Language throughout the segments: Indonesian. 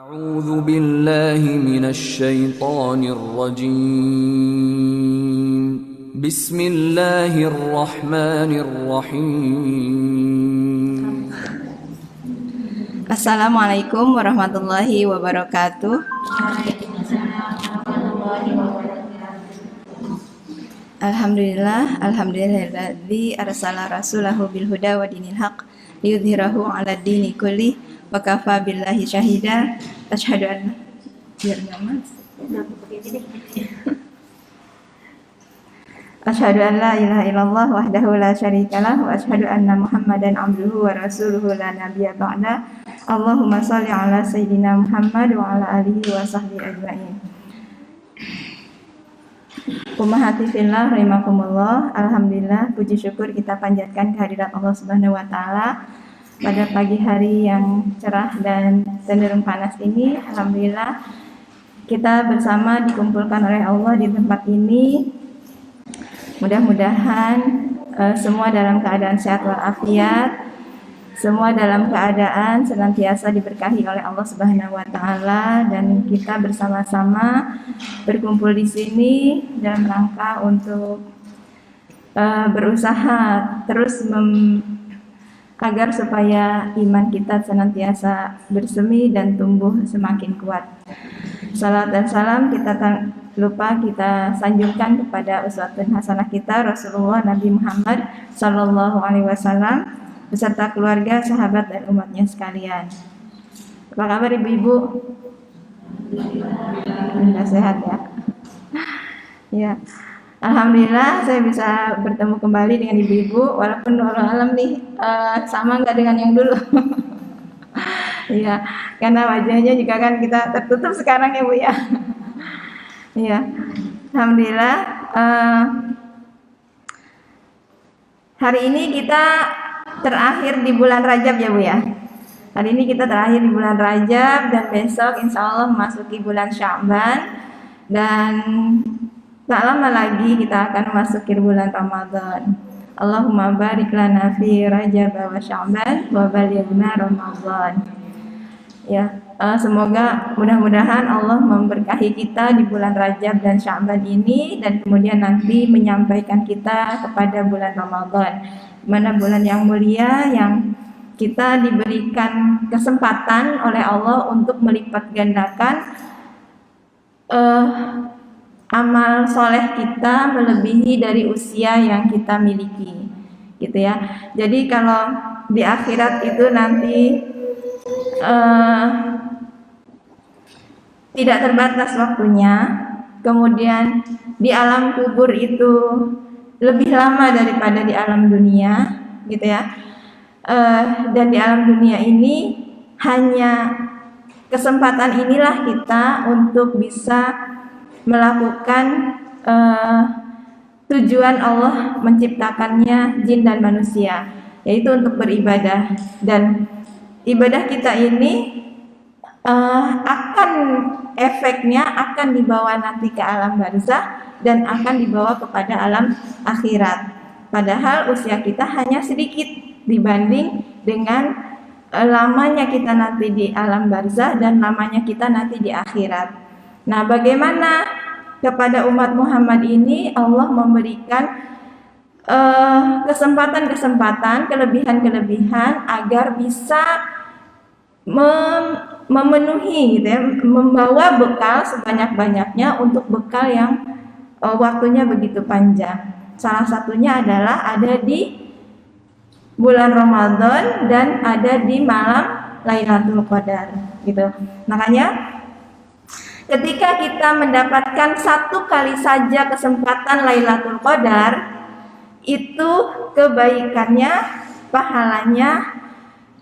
أعوذ بالله من الشيطان الرجيم بسم الله الرحمن الرحيم Assalamualaikum warahmatullahi wabarakatuh. Alhamdulilladzi arsala rasulahu bil huda wa dinil haq liyudhhirahu 'ala dini kulli wa kafa billahi syahida. Asyhadu an Asyhadu an la ilaha illallah wahdahu la syarikalah wa asyhadu anna Muhammadan abduhu wa rasuluhu la nabiyya ba'da. Allahumma shalli ala sayyidina Muhammad wa ala alihi wa sahbihi ajma'in. Ummahati fillah rahimakumullah. Alhamdulillah, puji syukur kita panjatkan kehadirat Allah Subhanahu wa taala pada pagi hari yang cerah dan cenderung panas ini. Alhamdulillah kita bersama dikumpulkan oleh Allah di tempat ini. Mudah-mudahan semua dalam keadaan sehat walafiat, semua dalam keadaan senantiasa diberkahi oleh Allah Subhanahu wa taala, dan kita bersama-sama berkumpul di sini dalam rangka untuk berusaha terus agar supaya iman kita senantiasa bersemi dan tumbuh semakin kuat. Salat dan salam kita lupa kita sanjungkan kepada uswatun hasanah kita Rasulullah Nabi Muhammad sallallahu alaihi wasallam beserta keluarga, sahabat dan umatnya sekalian. Apa kabar ibu-ibu? Alhamdulillah sehat ya. Ya. Alhamdulillah saya bisa bertemu kembali dengan ibu-ibu, walaupun walau alam nih sama nggak dengan yang dulu. Iya, karena wajahnya juga kan kita tertutup sekarang ya Bu ya. Iya, alhamdulillah. Hari ini kita terakhir di bulan Rajab ya Bu ya. Hari ini kita terakhir di bulan Rajab dan besok insya Allah memasuki bulan Sya'ban, dan tak lama lagi kita akan memasuki bulan Ramadan. Allahumma barik lana fi Rajab wa Sya'ban wa balighna Ramadan. Ya, semoga mudah-mudahan Allah memberkahi kita di bulan Rajab dan Sya'ban ini, dan kemudian nanti menyampaikan kita kepada bulan Ramadan, mana bulan yang mulia yang kita diberikan kesempatan oleh Allah untuk melipat gandakan amal soleh kita melebihi dari usia yang kita miliki, gitu ya. Jadi kalau di akhirat itu nanti tidak terbatas waktunya, kemudian di alam kubur itu lebih lama daripada di alam dunia, gitu ya. Dan di alam dunia ini hanya kesempatan inilah kita untuk bisa melakukan tujuan Allah menciptakannya jin dan manusia, yaitu untuk beribadah. Dan ibadah kita ini akan efeknya akan dibawa nanti ke alam barzah dan akan dibawa kepada alam akhirat. Padahal usia kita hanya sedikit dibanding dengan lamanya kita nanti di alam barzah dan lamanya kita nanti di akhirat. Nah, bagaimana kepada umat Muhammad ini Allah memberikan kesempatan-kesempatan, kelebihan-kelebihan agar bisa memenuhi, gitu ya, membawa bekal sebanyak-banyaknya untuk bekal yang waktunya begitu panjang. Salah satunya adalah ada di bulan Ramadan dan ada di malam Lailatul Qadar, gitu. Makanya ketika kita mendapatkan satu kali saja kesempatan Lailatul Qadar, itu kebaikannya, pahalanya,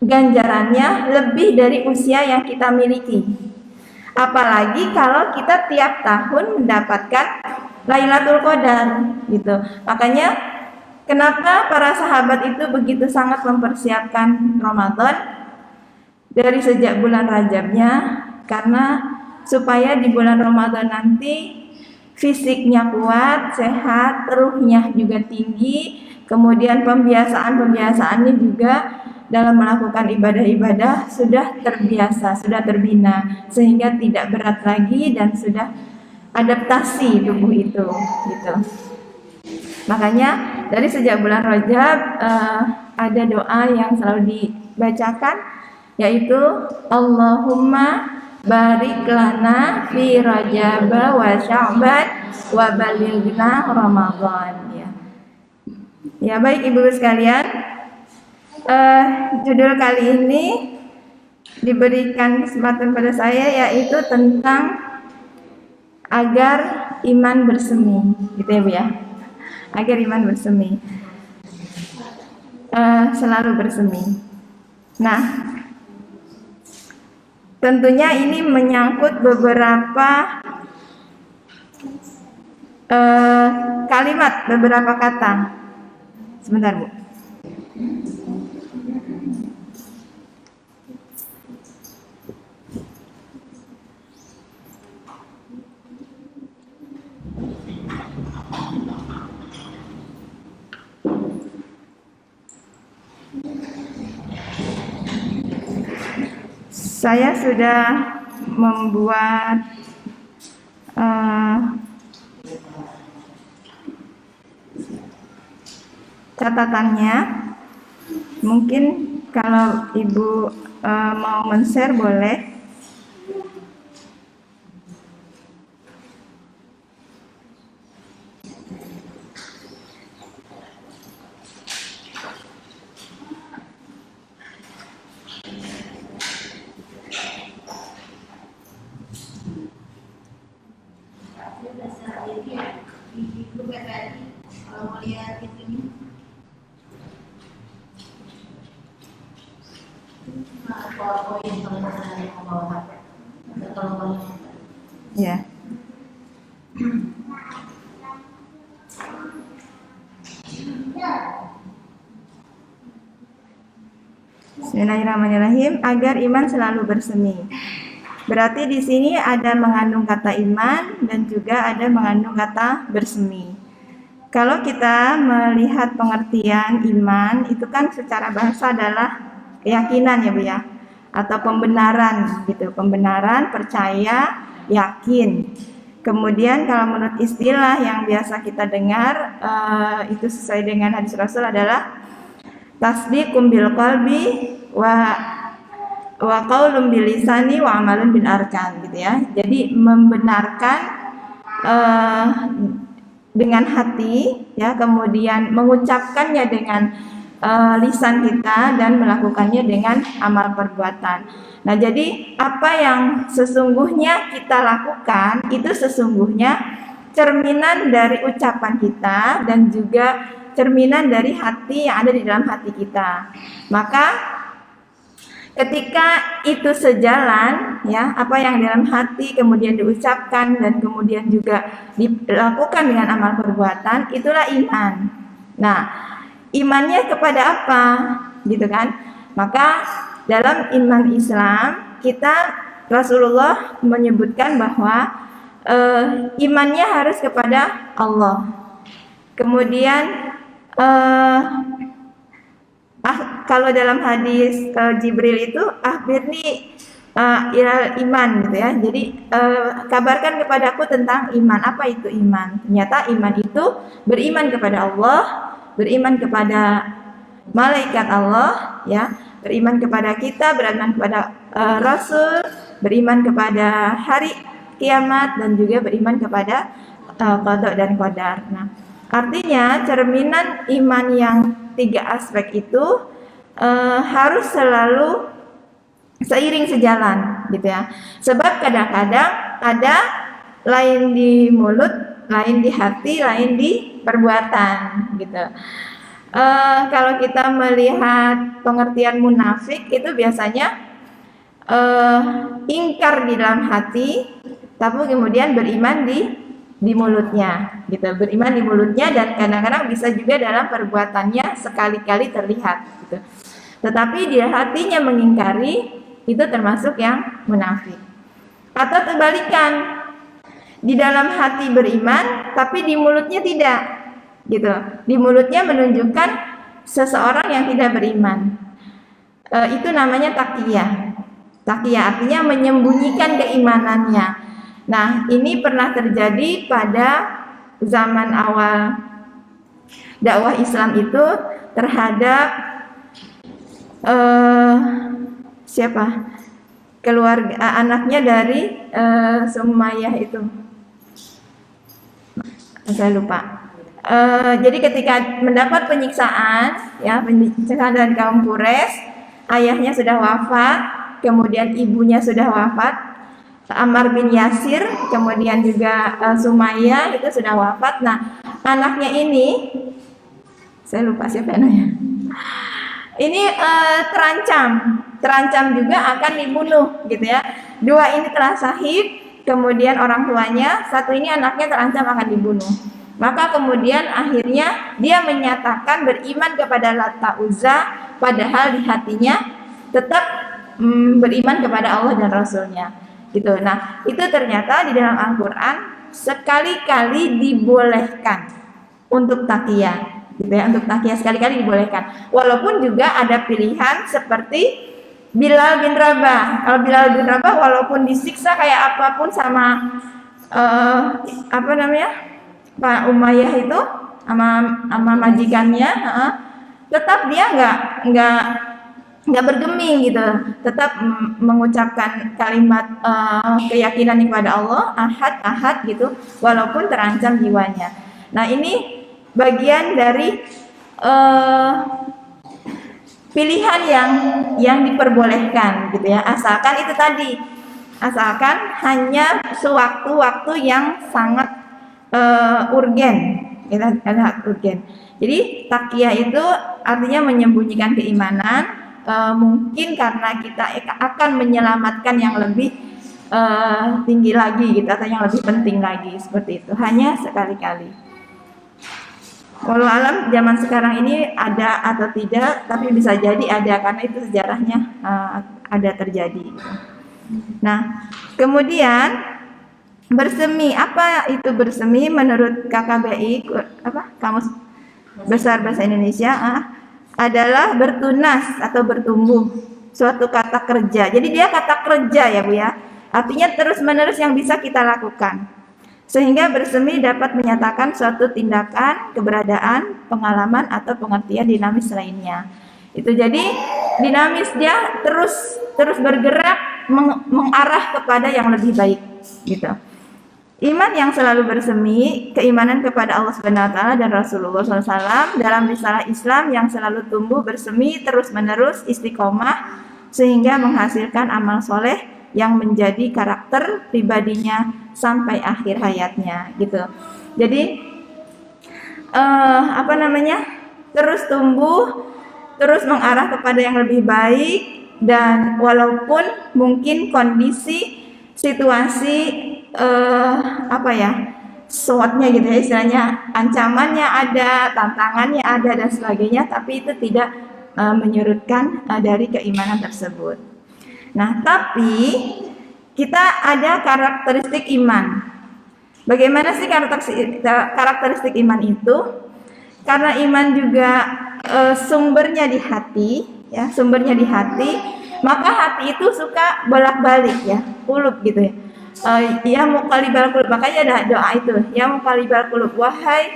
ganjarannya lebih dari usia yang kita miliki. Apalagi kalau kita tiap tahun mendapatkan Lailatul Qadar, gitu. Makanya kenapa para sahabat itu begitu sangat mempersiapkan Ramadan dari sejak bulan Rajabnya, karena supaya di bulan Ramadan nanti fisiknya kuat, sehat, ruhnya juga tinggi, kemudian pembiasaannya juga dalam melakukan ibadah-ibadah sudah terbiasa, sudah terbina, sehingga tidak berat lagi dan sudah adaptasi tubuh itu, gitu. Makanya dari sejak bulan Rajab ada doa yang selalu dibacakan, yaitu Allahumma barik lana fi Rajab wa Sya'ban wa balighna Ramadan. Ya baik ibu sekalian, judul kali ini diberikan kesempatan pada saya, yaitu tentang agar iman bersemi, gitu ya Bu ya. Agar iman bersemi, selalu bersemi. Nah, tentunya ini menyangkut beberapa kalimat, beberapa kata. Sebentar Bu. Saya sudah membuat catatannya. Mungkin kalau Ibu mau men-share boleh. Ya. Bismillahirrahmanirrahim. Agar iman selalu bersemi. Berarti di sini ada mengandung kata iman dan juga ada mengandung kata bersemi. Kalau kita melihat pengertian iman, itu kan secara bahasa adalah keyakinan ya Bu ya, atau pembenaran gitu, pembenaran, percaya, yakin. Kemudian kalau menurut istilah yang biasa kita dengar, itu sesuai dengan hadis Rasul adalah tasdiqum bil qalbi wa qaulun bil lisani wa amalun bil arkan, gitu ya. Jadi membenarkan dengan hati ya, kemudian mengucapkannya dengan lisan kita dan melakukannya dengan amal perbuatan. Nah, jadi apa yang sesungguhnya kita lakukan itu sesungguhnya cerminan dari ucapan kita dan juga cerminan dari hati yang ada di dalam hati kita. Maka ketika itu sejalan ya, apa yang dalam hati kemudian diucapkan dan kemudian juga dilakukan dengan amal perbuatan, itulah iman. Nah, imannya kepada apa? Gitu kan? Maka dalam iman Islam kita, Rasulullah menyebutkan bahwa imannya harus kepada Allah. Kemudian kalau dalam hadis Jibril itu akhirni ilal iman gitu ya. Jadi kabarkan kepadaku tentang iman. Apa itu iman? Ternyata iman itu beriman kepada Allah, beriman kepada malaikat Allah ya, beriman kepada kita, beriman kepada Rasul, beriman kepada hari kiamat, dan juga beriman kepada qada dan qadar. Nah, artinya cerminan iman yang tiga aspek itu harus selalu seiring sejalan gitu ya. Sebab kadang-kadang ada lain di mulut, lain di hati, lain di perbuatan gitu. Kalau kita melihat pengertian munafik itu biasanya ingkar di dalam hati, tapi kemudian beriman di mulutnya, gitu. Beriman di mulutnya dan kadang-kadang bisa juga dalam perbuatannya sekali-kali terlihat, gitu. Tetapi di hatinya mengingkari, itu termasuk yang munafik. Atau terbalikan, di dalam hati beriman, tapi di mulutnya tidak. Gitu. Di mulutnya menunjukkan seseorang yang tidak beriman. Itu namanya taqiyah. Taqiyah artinya menyembunyikan keimanannya. Nah, ini pernah terjadi pada zaman awal dakwah Islam itu terhadap siapa? Keluarga anaknya dari Sumayyah itu. Saya lupa. Jadi ketika mendapat penyiksaan, ya penyiksaan dari kaum Quraisy, ayahnya sudah wafat, kemudian ibunya sudah wafat, Ammar bin Yasir, kemudian juga Sumayyah itu sudah wafat. Nah, anaknya ini, saya lupa siapa namanya. Ini terancam juga akan dibunuh, gitu ya. Dua ini telah syahid, kemudian orang tuanya, satu ini anaknya terancam akan dibunuh. Maka kemudian akhirnya dia menyatakan beriman kepada Lata Uzza, padahal di hatinya tetap beriman kepada Allah dan Rasulnya. Gitu. Nah, itu ternyata di dalam Al-Quran sekali-kali dibolehkan untuk taqiyah. Gitu ya, untuk taqiyah sekali-kali dibolehkan. Walaupun juga ada pilihan seperti Bilal bin Rabah. Kalau Bilal bin Rabah walaupun disiksa kayak apapun sama Pak Umayyah itu sama majikannya, tetap dia nggak bergeming gitu, tetap mengucapkan kalimat keyakinan kepada Allah, ahad gitu, walaupun terancam jiwanya. Nah, ini bagian dari pilihan yang diperbolehkan gitu ya, asalkan itu tadi, asalkan hanya sewaktu-waktu yang sangat urgen, kita ada urgen. Jadi taqiyah itu artinya menyembunyikan keimanan, mungkin karena kita akan menyelamatkan yang lebih tinggi lagi gitu, atau yang lebih penting lagi, seperti itu. Hanya sekali-kali. Walau alam zaman sekarang ini ada atau tidak, tapi bisa jadi ada karena itu sejarahnya ada terjadi. Gitu. Nah, kemudian bersemi, apa itu bersemi menurut KKBI, Kamus Besar Bahasa Indonesia, adalah bertunas atau bertumbuh suatu kata kerja. Jadi dia kata kerja ya Bu ya, artinya terus menerus yang bisa kita lakukan, sehingga bersemi dapat menyatakan suatu tindakan, keberadaan, pengalaman atau pengertian dinamis lainnya. Itu jadi dinamis, dia terus bergerak mengarah kepada yang lebih baik gitu. Iman yang selalu bersemi, keimanan kepada Allah Subhanahu wa taala dan Rasulullah SAW dalam risalah Islam yang selalu tumbuh bersemi terus-menerus istiqomah sehingga menghasilkan amal soleh yang menjadi karakter pribadinya sampai akhir hayatnya gitu. Jadi terus tumbuh, terus mengarah kepada yang lebih baik, dan walaupun mungkin kondisi, situasi SWOT-nya gitu ya, istilahnya ancamannya ada, tantangannya ada dan sebagainya, tapi itu tidak menyurutkan dari keimanan tersebut. Nah, tapi kita ada karakteristik iman. Bagaimana sih karakteristik iman itu? Karena iman juga sumbernya di hati, ya, sumbernya di hati, maka hati itu suka bolak-balik ya, qulub gitu ya. Ya muqallibal qulub, makanya ada doa itu, ya muqallibal qulub, wahai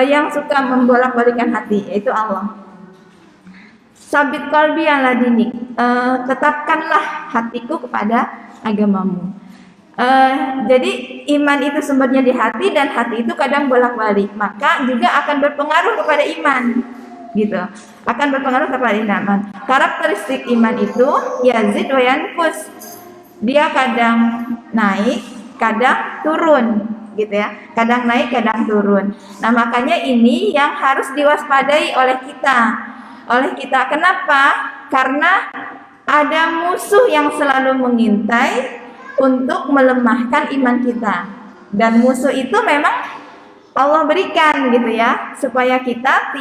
yang suka membolak-balikan hati, yaitu Allah. Sabit qalbi ala dinik, tetapkanlah hatiku kepada agamamu. Jadi iman itu sumbernya di hati, dan hati itu kadang bolak-balik, maka juga akan berpengaruh kepada iman gitu, akan berpengaruh kepada iman. Karakteristik iman itu yazid wa yanqus, dia kadang naik, kadang turun gitu ya, kadang naik, kadang turun. Nah, makanya ini yang harus diwaspadai oleh kita. Kenapa? Karena ada musuh yang selalu mengintai untuk melemahkan iman kita, dan musuh itu memang Allah berikan gitu ya, supaya kita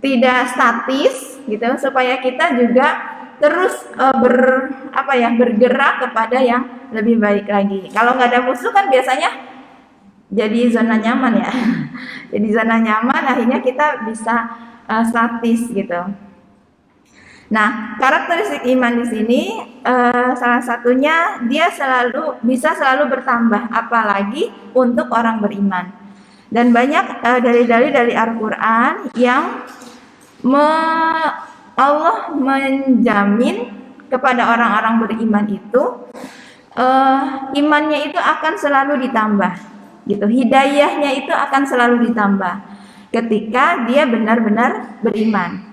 tidak statis gitu, supaya kita juga terus bergerak kepada yang lebih baik lagi. Kalau nggak ada musuh kan biasanya jadi zona nyaman ya. Jadi zona nyaman, akhirnya kita bisa statis gitu. Nah, karakteristik iman di sini salah satunya dia bisa selalu bertambah, apalagi untuk orang beriman. Dan banyak dalil-dalil dari Al-Qur'an yang Allah menjamin kepada orang-orang beriman itu imannya itu akan selalu ditambah, gitu. Hidayahnya itu akan selalu ditambah ketika dia benar-benar beriman.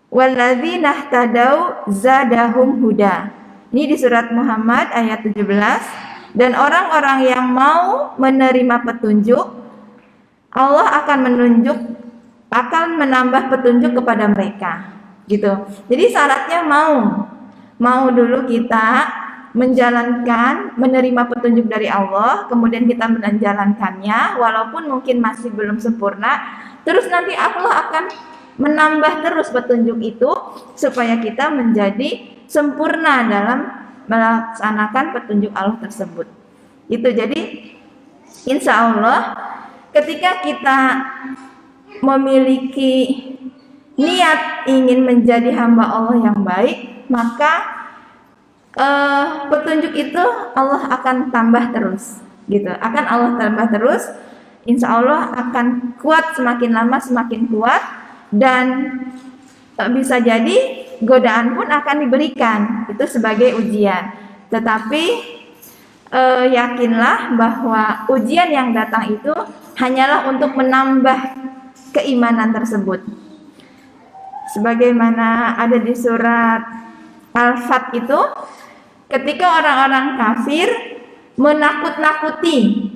Walladzina ihtadau zadahum huda. Ini di surat Muhammad ayat 17. Dan orang-orang yang mau menerima petunjuk, Allah akan menambah petunjuk kepada mereka, gitu. Jadi syaratnya mau dulu kita menerima petunjuk dari Allah, kemudian kita menjalankannya walaupun mungkin masih belum sempurna, terus nanti Allah akan menambah terus petunjuk itu supaya kita menjadi sempurna dalam melaksanakan petunjuk Allah tersebut. Itu jadi insya Allah ketika kita memiliki niat ingin menjadi hamba Allah yang baik, maka petunjuk itu Allah akan tambah terus, gitu. Akan Allah tambah terus, insya Allah akan kuat, semakin lama semakin kuat, dan bisa jadi godaan pun akan diberikan itu sebagai ujian. Tetapi yakinlah bahwa ujian yang datang itu hanyalah untuk menambah keimanan tersebut. Sebagaimana ada di surat Al-Fat itu, ketika orang-orang kafir menakut-nakuti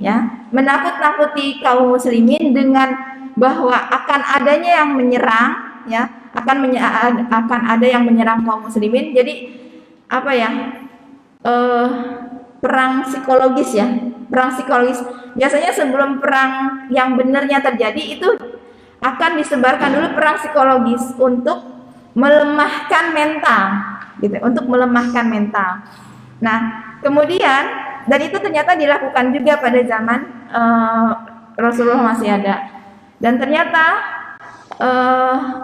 kaum muslimin dengan bahwa akan adanya yang menyerang, akan ada yang menyerang kaum muslimin. Jadi perang psikologis. Biasanya sebelum perang yang benarnya terjadi itu akan disebarkan dulu perang psikologis untuk melemahkan mental, gitu, untuk melemahkan mental. Nah, kemudian dan itu ternyata dilakukan juga pada zaman Rasulullah masih ada. Dan ternyata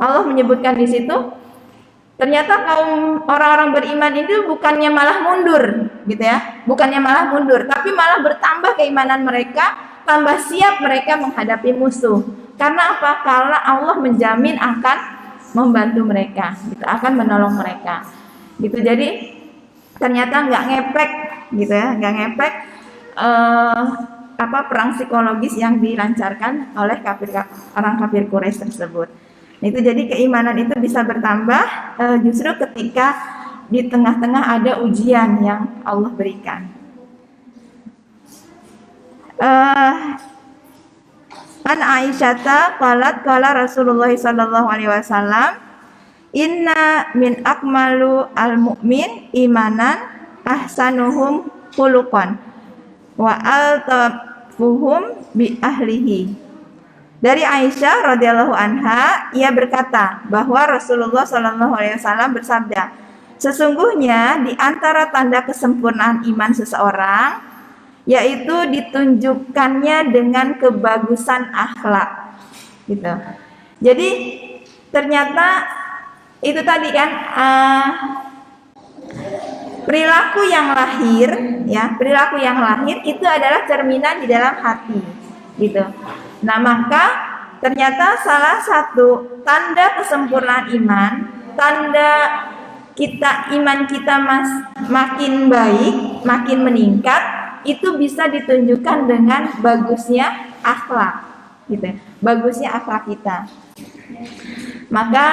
Allah menyebutkan di situ, ternyata kaum orang-orang beriman itu bukannya malah mundur, gitu ya, tapi malah bertambah keimanan mereka, tambah siap mereka menghadapi musuh. Karena apa? Karena Allah menjamin akan membantu mereka, gitu, akan menolong mereka, gitu. Jadi ternyata nggak ngepek, gitu ya, perang psikologis yang dilancarkan oleh orang kafir Quraisy tersebut. Itu jadi keimanan itu bisa bertambah justru ketika di tengah-tengah ada ujian yang Allah berikan. An Aisyata qalat qala Rasulullah sallallahu alaihi wasallam, inna min akmalu al-mu'min imanan ahsanuhum khuluqan wa altafuhum bi ahlihi. Dari Aisyah radhiyallahu anha, ia berkata bahwa Rasulullah sallallahu alaihi wasallam bersabda, sesungguhnya di antara tanda kesempurnaan iman seseorang yaitu ditunjukkannya dengan kebagusan akhlak, gitu. Jadi ternyata itu tadi kan perilaku yang lahir itu adalah cerminan di dalam hati, gitu. Nah, maka ternyata salah satu tanda kesempurnaan iman, tanda iman kita makin baik, makin meningkat, itu bisa ditunjukkan dengan bagusnya akhlak, gitu. Bagusnya akhlak kita. Maka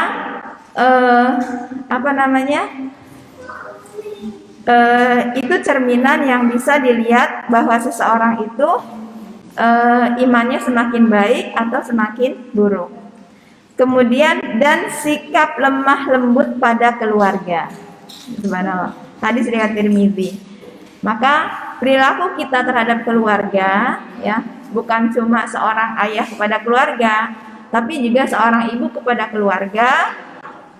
itu cerminan yang bisa dilihat bahwa seseorang itu imannya semakin baik atau semakin buruk. Kemudian dan sikap lemah lembut pada keluarga. Subhanallah. Hadis riwayat Tirmidzi. Maka perilaku kita terhadap keluarga, ya, bukan cuma seorang ayah kepada keluarga, tapi juga seorang ibu kepada keluarga,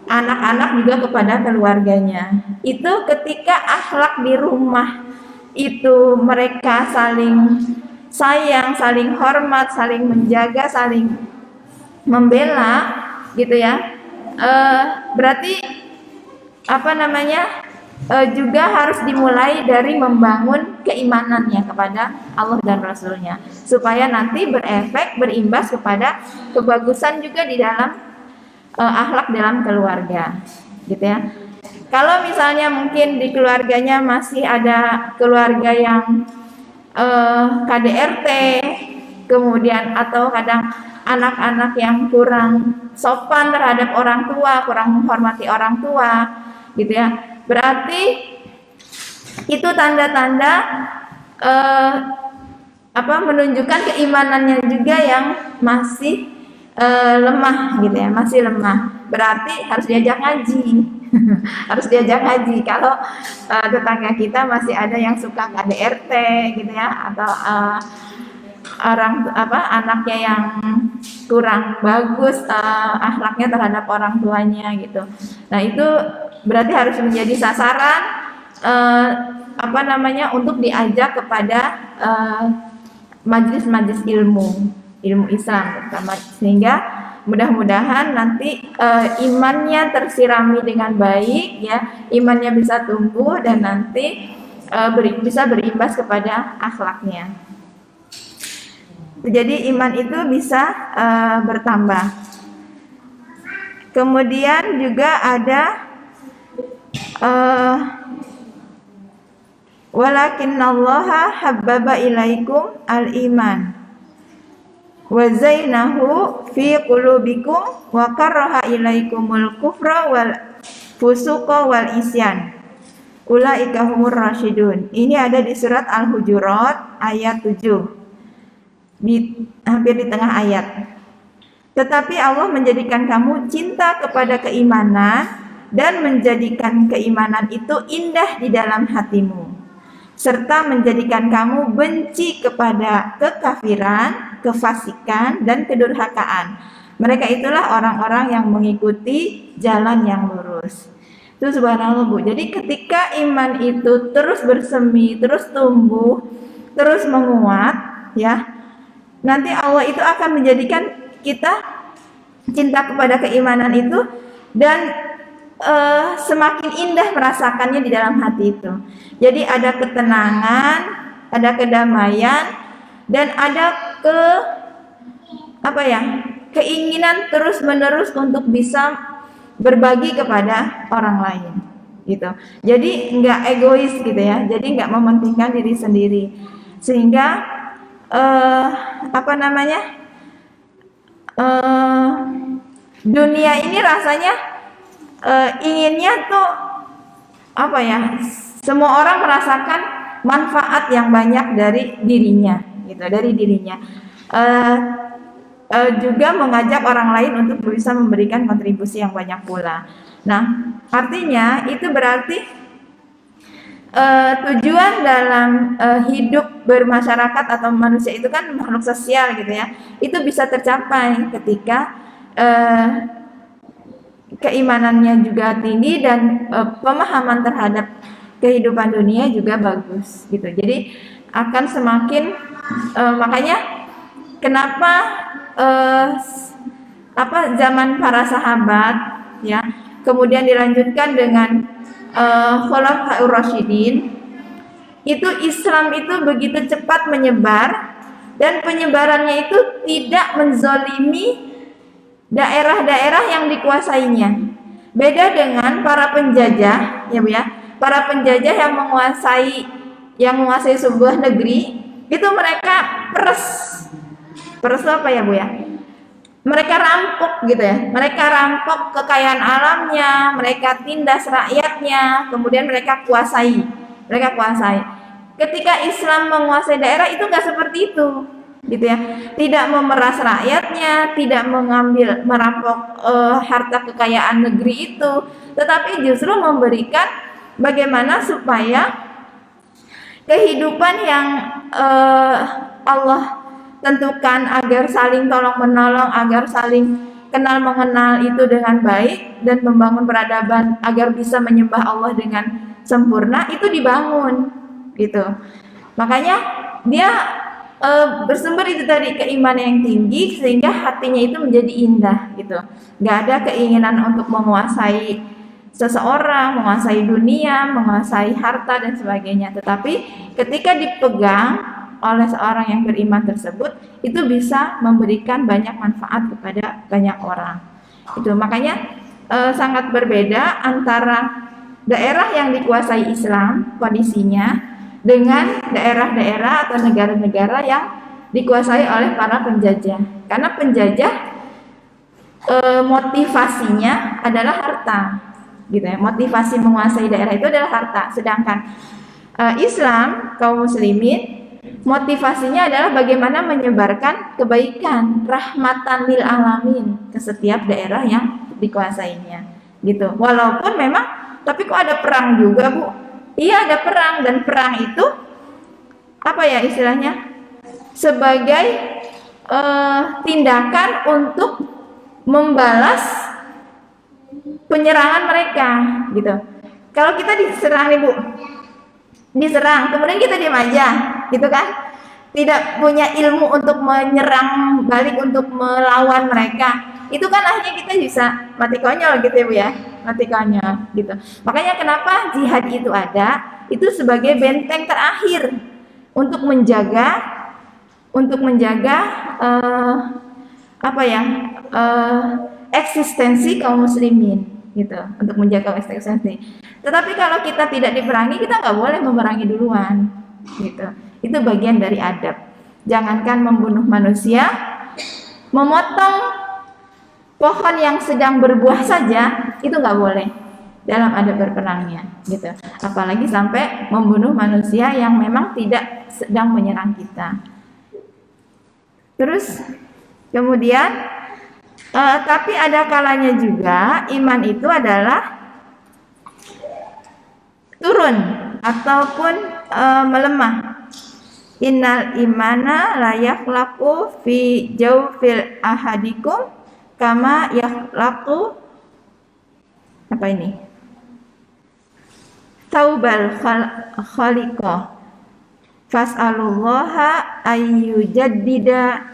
anak-anak juga kepada keluarganya. Itu ketika akhlak di rumah itu mereka saling sayang, saling hormat, saling menjaga, saling membela, gitu ya. Berarti juga harus dimulai dari membangun keimanannya kepada Allah dan Rasulnya, supaya nanti berimbas kepada kebagusan juga di dalam akhlak dalam keluarga, gitu ya. Kalau misalnya mungkin di keluarganya masih ada keluarga yang KDRT, kemudian atau kadang anak-anak yang kurang sopan terhadap orang tua, kurang menghormati orang tua, gitu ya. Berarti itu tanda-tanda menunjukkan keimanannya juga yang masih lemah, gitu ya, masih lemah. Berarti harus diajak ngaji. Harus diajak ngaji. Kalau tetangga kita masih ada yang suka KDRT, gitu ya, atau anaknya yang kurang bagus akhlaknya terhadap orang tuanya, gitu. Nah, itu berarti harus menjadi sasaran untuk diajak kepada majelis-majelis ilmu Islam pertama, sehingga mudah-mudahan nanti imannya tersirami dengan baik, ya, imannya bisa tumbuh dan nanti bisa berimbas kepada akhlaknya. Jadi iman itu bisa bertambah. Kemudian juga ada walakinnallaha habbaba ilaikum al-iman wa zainahu fi qulubikum wa karaha ilaikumul kufra wal fusuqa wal isyan ulaika humur rasyidun. Ini ada di surat Al-Hujurat ayat 7, hampir di tengah ayat. Tetapi Allah menjadikan kamu cinta kepada keimanan dan menjadikan keimanan itu indah di dalam hatimu, serta menjadikan kamu benci kepada kekafiran, kefasikan, dan kedurhakaan. Mereka itulah orang-orang yang mengikuti jalan yang lurus. Itu subhanallah, Bu. Jadi ketika iman itu terus bersemi, terus tumbuh, terus menguat, ya, nanti Allah itu akan menjadikan kita cinta kepada keimanan itu dan semakin indah merasakannya di dalam hati itu. Jadi ada ketenangan, ada kedamaian, dan ada keinginan terus-menerus untuk bisa berbagi kepada orang lain, gitu. Jadi nggak egois, gitu ya. Jadi nggak mementingkan diri sendiri, sehingga dunia ini rasanya inginnya tuh semua orang merasakan manfaat yang banyak dari dirinya, gitu, dari dirinya. Juga mengajak orang lain untuk bisa memberikan kontribusi yang banyak pula. Nah, artinya itu berarti tujuan dalam hidup bermasyarakat atau manusia itu kan makhluk sosial, gitu ya. Itu bisa tercapai ketika keimanannya juga tinggi dan pemahaman terhadap kehidupan dunia juga bagus, gitu. Jadi akan semakin makanya kenapa zaman para sahabat, ya, kemudian dilanjutkan dengan Khulafaur Rasyidin, itu Islam itu begitu cepat menyebar dan penyebarannya itu tidak menzolimi daerah-daerah yang dikuasainya. Beda dengan para penjajah, ya Bu ya. Para penjajah yang menguasai sebuah negeri, itu mereka peres apa ya Bu ya? Mereka rampok, gitu ya. Mereka rampok kekayaan alamnya, mereka tindas rakyatnya, kemudian mereka kuasai. Ketika Islam menguasai daerah itu nggak seperti itu, gitu ya. Tidak memeras rakyatnya, tidak merampok harta kekayaan negeri itu, tetapi justru memberikan bagaimana supaya kehidupan yang Allah tentukan agar saling tolong menolong, agar saling kenal mengenal itu dengan baik dan membangun peradaban agar bisa menyembah Allah dengan sempurna, itu dibangun, gitu. Makanya dia bersumber itu tadi keimanan yang tinggi sehingga hatinya itu menjadi indah, gitu. Gak ada keinginan untuk menguasai seseorang, menguasai dunia, menguasai harta dan sebagainya. Tetapi ketika dipegang oleh seorang yang beriman tersebut, itu bisa memberikan banyak manfaat kepada banyak orang. Itu makanya sangat berbeda antara daerah yang dikuasai Islam kondisinya dengan daerah-daerah atau negara-negara yang dikuasai oleh para penjajah. Karena penjajah motivasinya adalah harta, gitu ya. Motivasi menguasai daerah itu adalah harta. Sedangkan Islam, kaum muslimin, motivasinya adalah bagaimana menyebarkan kebaikan, rahmatan lil alamin ke setiap daerah yang dikuasainya, gitu. Walaupun memang, tapi kok ada perang juga, Bu? Iya, ada perang, dan perang itu apa ya istilahnya? Sebagai tindakan untuk membalas penyerangan mereka, gitu. Kalau kita diserang nih, Bu, diserang, kemudian kita diam aja, gitu kan? Tidak punya ilmu untuk menyerang balik, untuk melawan mereka. Itu kan akhirnya kita bisa mati konyol, gitu ya, Bu ya. Mati konyol, gitu. Makanya kenapa jihad itu ada? Itu sebagai benteng terakhir untuk menjaga eksistensi kaum muslimin, gitu, untuk menjaga eksistensi. Tetapi kalau kita tidak diperangi, kita nggak boleh memerangi duluan, gitu. Itu bagian dari adab. Jangankan membunuh manusia, memotong pohon yang sedang berbuah saja itu nggak boleh dalam adab berperangnya, gitu. Apalagi sampai membunuh manusia yang memang tidak sedang menyerang kita. Terus kemudian tapi ada kalanya juga iman itu adalah turun ataupun melemah. Innal imana la yakhlaqu fi jawfil ahadikum kama yakhlaqu apa ini? Taubal khaliqah. Fas'alullaha ayyujaddida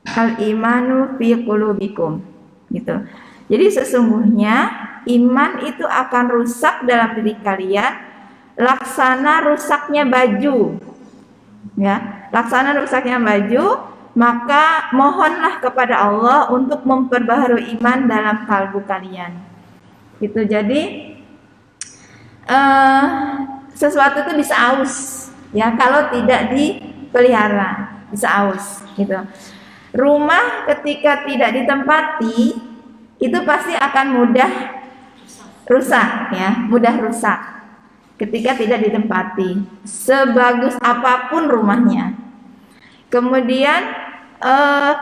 al-imanu fi qulubikum, gitu. Jadi sesungguhnya iman itu akan rusak dalam diri kalian laksana rusaknya baju, ya, laksana rusaknya baju, maka mohonlah kepada Allah untuk memperbaharui iman dalam kalbu kalian. Gitu. Jadi sesuatu itu bisa aus, ya, kalau tidak dipelihara, bisa aus, gitu. Rumah ketika tidak ditempati itu pasti akan mudah rusak, ya, mudah rusak ketika tidak ditempati, sebagus apapun rumahnya. Kemudian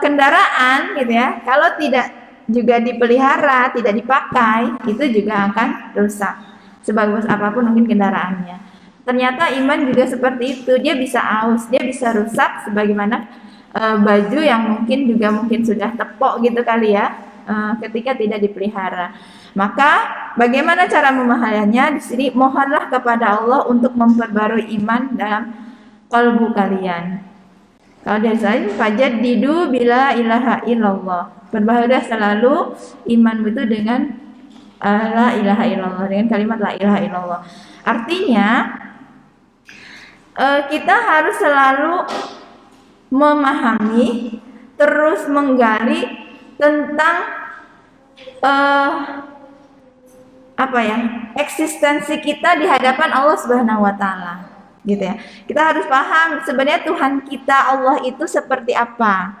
kendaraan, gitu ya, kalau tidak juga dipelihara, tidak dipakai, itu juga akan rusak, sebagus apapun mungkin kendaraannya. Ternyata iman juga seperti itu, dia bisa aus, dia bisa rusak sebagaimana baju yang mungkin sudah tepok, gitu kali ya, ketika tidak dipelihara. Maka bagaimana cara memahaminya? Di sini mohonlah kepada Allah untuk memperbarui iman dalam kalbu kalian. Kalau dari saya, fajaddidu bila ilaha illallah. Perbaharui selalu iman itu dengan la ilaha illallah, dengan kalimat la ilaha illallah. Artinya kita harus selalu memahami, terus menggali tentang eksistensi kita di hadapan Allah Subhanahu wa taala, gitu ya. Kita harus paham sebenarnya Tuhan kita Allah itu seperti apa.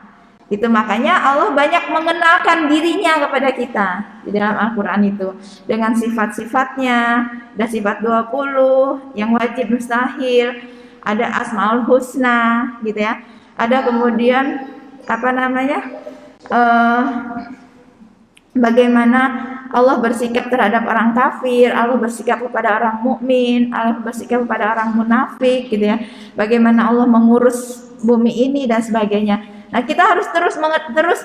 Itu makanya Allah banyak mengenalkan dirinya kepada kita di dalam Al-Qur'an itu dengan sifat-sifatnya. Ada sifat 20 yang wajib mustahil, ada Asmaul Husna, gitu ya. Ada kemudian bagaimana Allah bersikap terhadap orang kafir, Allah bersikap kepada orang mukmin, Allah bersikap kepada orang munafik, gitu ya. Bagaimana Allah mengurus bumi ini dan sebagainya. Nah, kita harus terus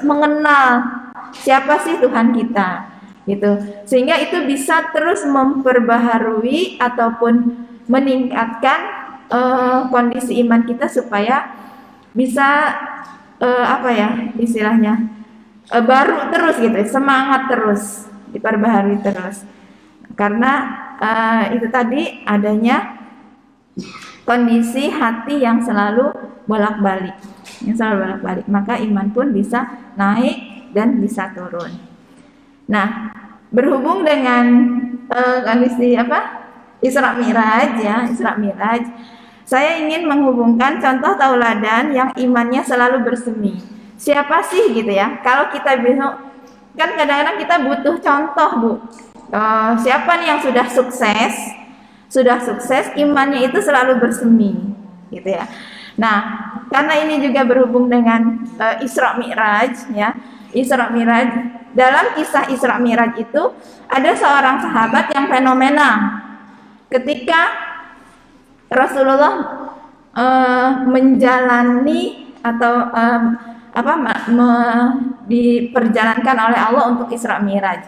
mengenal siapa sih Tuhan kita, gitu. Sehingga itu bisa terus memperbaharui ataupun meningkatkan kondisi iman kita supaya bisa istilahnya baru terus, gitu, semangat terus diperbaharui terus. Karena itu tadi adanya kondisi hati yang selalu bolak-balik, maka iman pun bisa naik dan bisa turun. Nah, berhubung dengan kondisi Isra Mi'raj saya ingin menghubungkan contoh tauladan yang imannya selalu bersemi. Siapa sih gitu ya? Kalau kita bisa, kan kadang-kadang kita butuh contoh, Bu. Siapa nih yang sudah sukses, imannya itu selalu bersemi, gitu ya. Nah, karena ini juga berhubung dengan Isra Mi'raj, ya. Isra Mi'raj, dalam kisah Isra Mi'raj itu ada seorang sahabat yang fenomenal. Ketika Rasulullah menjalani atau diperjalankan oleh Allah untuk Isra Mi'raj.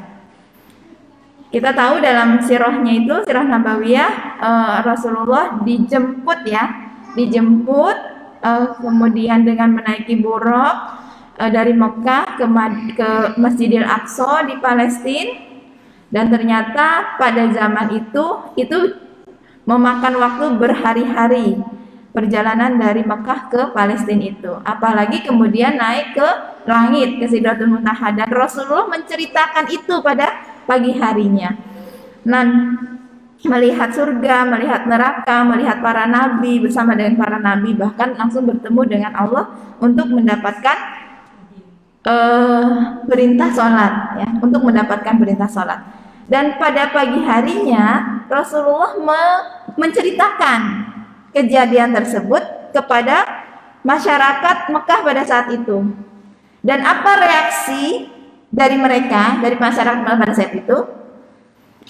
Kita tahu dalam sirahnya itu, sirah Nabawiyah, Rasulullah dijemput, kemudian dengan menaiki buraq dari Mekah ke Masjidil Aqsa di Palestina, dan ternyata pada zaman itu memakan waktu berhari-hari perjalanan dari Mekah ke Palestina itu, apalagi kemudian naik ke langit, ke Sidratul Muntaha, dan Rasulullah menceritakan itu pada pagi harinya. Dan melihat surga, melihat neraka, melihat para nabi bersama dengan para nabi, bahkan langsung bertemu dengan Allah untuk mendapatkan perintah sholat, ya, untuk mendapatkan perintah sholat. Dan pada pagi harinya Rasulullah menceritakan kejadian tersebut kepada masyarakat Mekah pada saat itu. Dan apa reaksi dari mereka, dari masyarakat pada saat itu?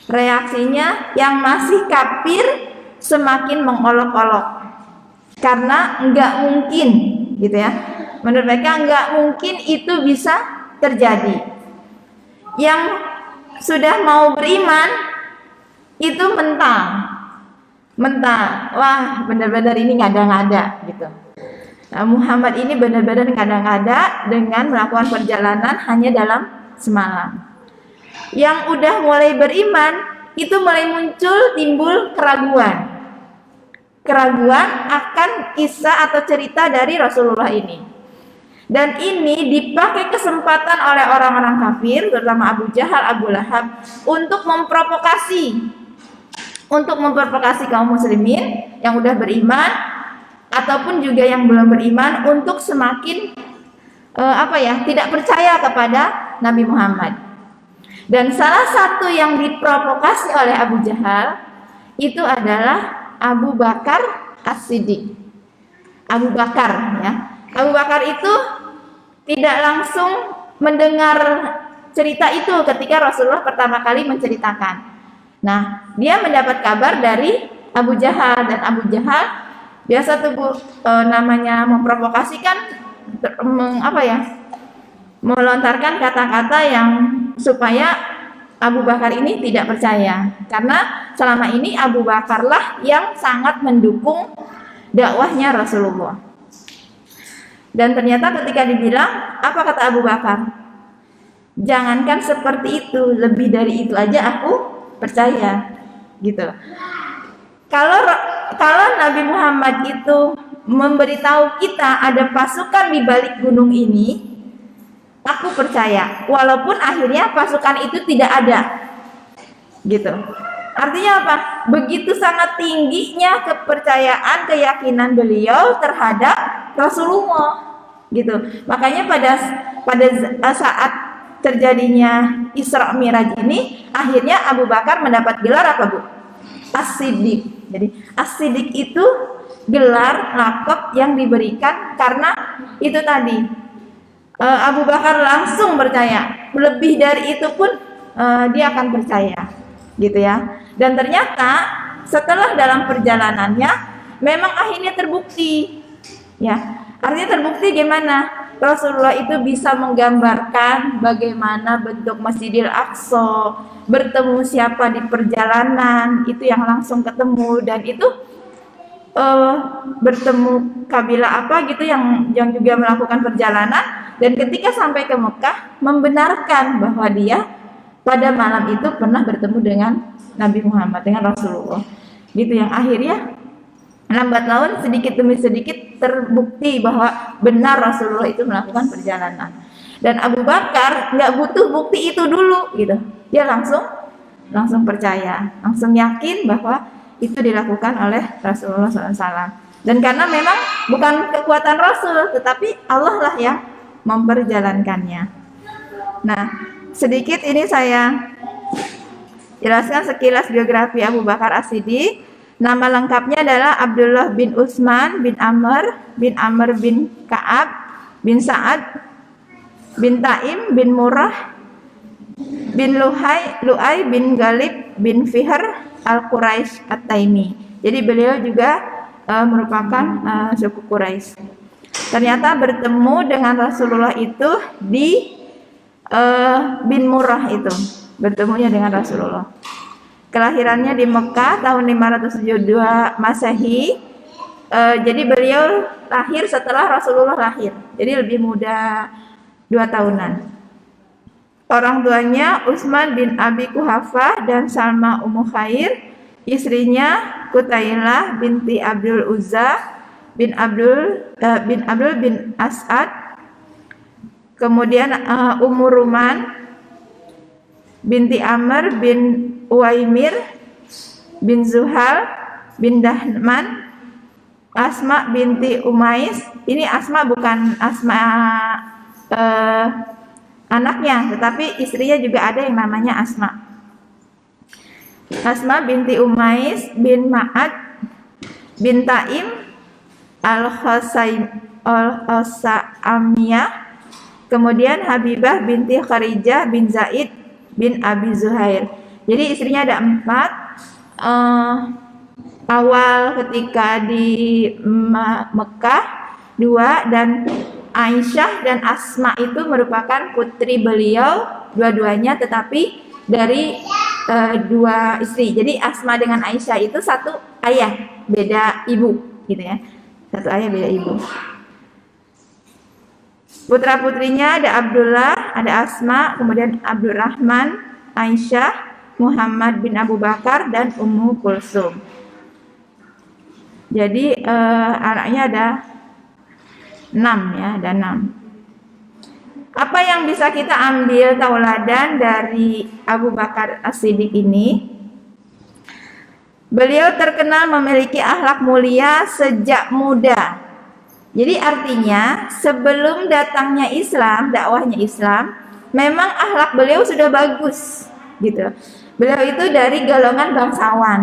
Reaksinya yang masih kafir semakin mengolok-olok, karena enggak mungkin, gitu ya. Menurut mereka enggak mungkin itu bisa terjadi. Yang sudah mau beriman itu mentang, wah benar-benar ini ngada-ngada gitu. Nah, Muhammad ini benar-benar ngada-ngada dengan melakukan perjalanan hanya dalam semalam. Yang udah mulai beriman itu mulai timbul keraguan akan kisah atau cerita dari Rasulullah ini. Dan ini dipakai kesempatan oleh orang-orang kafir, terutama Abu Jahal, Abu Lahab, untuk memprovokasi kaum muslimin yang udah beriman ataupun juga yang belum beriman untuk semakin tidak percaya kepada Nabi Muhammad. Dan salah satu yang diprovokasi oleh Abu Jahal itu adalah Abu Bakar As-Siddiq. Abu Bakar, ya. Abu Bakar itu tidak langsung mendengar cerita itu ketika Rasulullah pertama kali menceritakan. Nah, dia mendapat kabar dari Abu Jahal, dan Abu Jahal biasa tuh Bu, namanya memprovokasikan, melontarkan kata-kata yang supaya Abu Bakar ini tidak percaya, karena selama ini Abu Bakarlah yang sangat mendukung dakwahnya Rasulullah. Dan ternyata ketika dibilang, apa kata Abu Bakar? Jangankan seperti itu, lebih dari itu aja aku percaya, gitu. Kalau Nabi Muhammad itu memberitahu kita ada pasukan di balik gunung ini, aku percaya, walaupun akhirnya pasukan itu tidak ada, gitu. Artinya apa? Begitu sangat tingginya kepercayaan, keyakinan beliau terhadap Rasulullah, gitu. Makanya pada saat terjadinya Isra Mi'raj ini, akhirnya Abu Bakar mendapat gelar apa, Bu? As-Siddiq. Jadi As-Siddiq itu gelar lakop yang diberikan karena itu tadi, Abu Bakar langsung percaya, lebih dari itu pun dia akan percaya, gitu ya. Dan ternyata setelah dalam perjalanannya memang akhirnya terbukti, ya. Artinya terbukti gimana? Rasulullah itu bisa menggambarkan bagaimana bentuk Masjidil Aqsa, bertemu siapa di perjalanan, itu yang langsung ketemu, dan itu bertemu kabilah apa gitu yang juga melakukan perjalanan, dan ketika sampai ke Mekah membenarkan bahwa dia pada malam itu pernah bertemu dengan Nabi Muhammad, dengan Rasulullah. Gitu, yang akhirnya lambat laun sedikit demi sedikit terbukti bahwa benar Rasulullah itu melakukan perjalanan. Dan Abu Bakar nggak butuh bukti itu dulu gitu. Dia langsung percaya, langsung yakin bahwa itu dilakukan oleh Rasulullah SAW. Dan karena memang bukan kekuatan Rasul, tetapi Allah lah yang memperjalankannya. Nah, sedikit ini saya jelaskan sekilas biografi Abu Bakar As-Siddiq. Nama lengkapnya adalah Abdullah bin Utsman bin Amr bin Ka'ab bin Sa'ad bin Taim bin Murrah bin Lu'ay bin Galib bin Fihr al-Quraisy at-Taimi. Jadi beliau juga merupakan suku Quraisy. Ternyata bertemu dengan Rasulullah itu di bin Murrah itu. Bertemunya dengan Rasulullah. Kelahirannya di Mekah tahun 572 Masehi. Jadi beliau lahir setelah Rasulullah lahir. Jadi lebih muda 2 tahunan. Orang tuanya Utsman bin Abi Kuhafah dan Salma Ummu Khair. Istrinya Qutailah binti Abdul Uzza bin Abdul bin As'ad. Kemudian Ummu Ruman binti Amr bin Uwaimir bin Zuhal bin Dahman, Asma binti Umais. Ini Asma bukan Asma anaknya, tetapi istrinya juga ada yang namanya Asma. Asma binti Umais bin Ma'ad bin Taim al-Khasamiyah. Kemudian Habibah binti Kharijah bin Zaid bin Abi Zuhair. Jadi istrinya ada 4. Awal ketika di Mekah 2, dan Aisyah dan Asma itu merupakan putri beliau dua-duanya, tetapi dari 2 istri. Jadi Asma dengan Aisyah itu satu ayah beda ibu gitu ya. Satu ayah beda ibu. Putra-putrinya ada Abdullah, ada Asma, kemudian Abdurrahman, Aisyah, Muhammad bin Abu Bakar, dan Ummu Kulsum. Jadi anaknya ada 6 ya, ada 6. Apa yang bisa kita ambil tauladan dari Abu Bakar As-Siddiq ini? Beliau terkenal memiliki akhlak mulia sejak muda. Jadi artinya sebelum datangnya Islam, dakwahnya Islam, memang akhlak beliau sudah bagus gitu. Beliau itu dari golongan bangsawan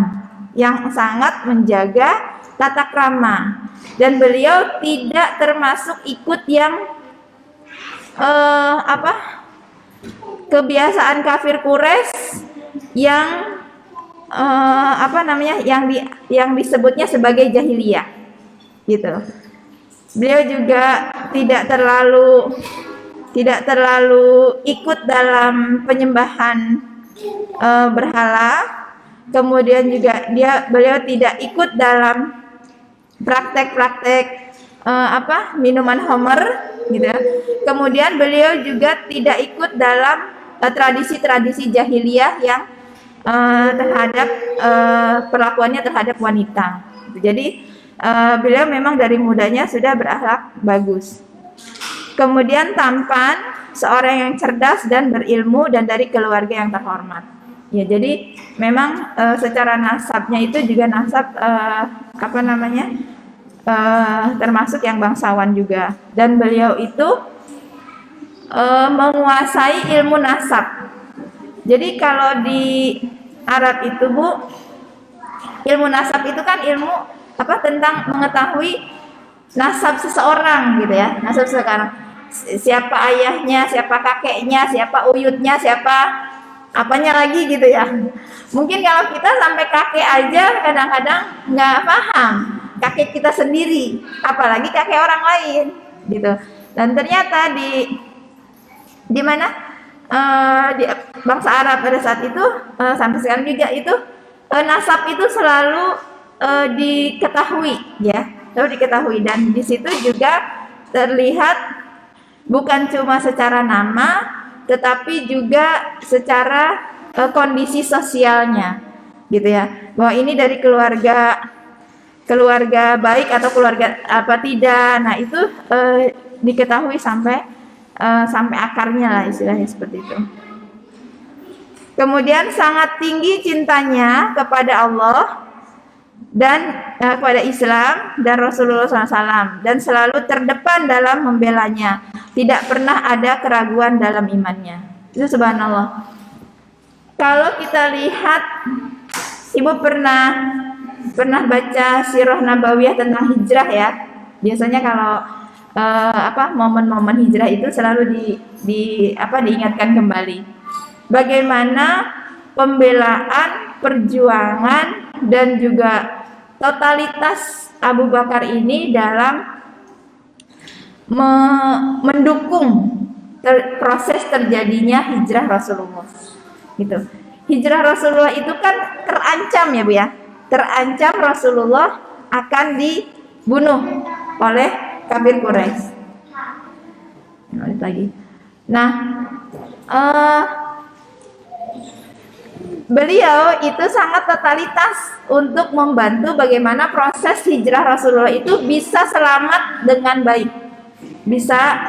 yang sangat menjaga tata krama, dan beliau tidak termasuk ikut yang kebiasaan kafir Quraisy yang yang disebutnya sebagai jahiliyah gitu. Beliau juga tidak terlalu ikut dalam penyembahan berhala. Kemudian juga beliau tidak ikut dalam praktek-praktek minuman khamr gitu. Kemudian beliau juga tidak ikut dalam tradisi-tradisi jahiliyah yang terhadap perlakuannya terhadap wanita. Jadi beliau memang dari mudanya sudah berakhlak bagus. Kemudian tampan, seorang yang cerdas dan berilmu, dan dari keluarga yang terhormat. Ya, jadi memang secara nasabnya itu juga nasab termasuk yang bangsawan juga. Dan beliau itu menguasai ilmu nasab. Jadi kalau di Arab itu Bu, ilmu nasab itu kan ilmu tentang mengetahui nasab seseorang gitu ya. Nasab seseorang, siapa ayahnya, siapa kakeknya, siapa uyutnya, siapa apanya lagi gitu ya. Mungkin kalau kita sampai kakek aja kadang-kadang nggak paham kakek kita sendiri, apalagi kakek orang lain gitu. Dan ternyata di mana di bangsa Arab pada saat itu sampai sekarang juga itu nasab itu selalu diketahui ya, selalu diketahui. Dan di situ juga terlihat bukan cuma secara nama, tetapi juga secara kondisi sosialnya, gitu ya. Bahwa ini dari keluarga baik atau keluarga apa tidak. Nah, itu diketahui sampai akarnya lah, istilahnya seperti itu. Kemudian sangat tinggi cintanya kepada Allah dan kepada Islam dan Rasulullah SAW, dan selalu terdepan dalam membelanya. Tidak pernah ada keraguan dalam imannya. Itu subhanallah. Kalau kita lihat, Ibu pernah baca sirah nabawiyah tentang hijrah ya. Biasanya kalau momen-momen hijrah itu selalu diingatkan kembali. Bagaimana pembelaan, perjuangan dan juga totalitas Abu Bakar ini dalam mendukung proses terjadinya hijrah Rasulullah. Gitu. Hijrah Rasulullah itu kan terancam ya Bu ya. Terancam Rasulullah akan dibunuh oleh kafir Quraisy. Lagi. Nah, beliau itu sangat totalitas untuk membantu bagaimana proses hijrah Rasulullah itu bisa selamat dengan baik, bisa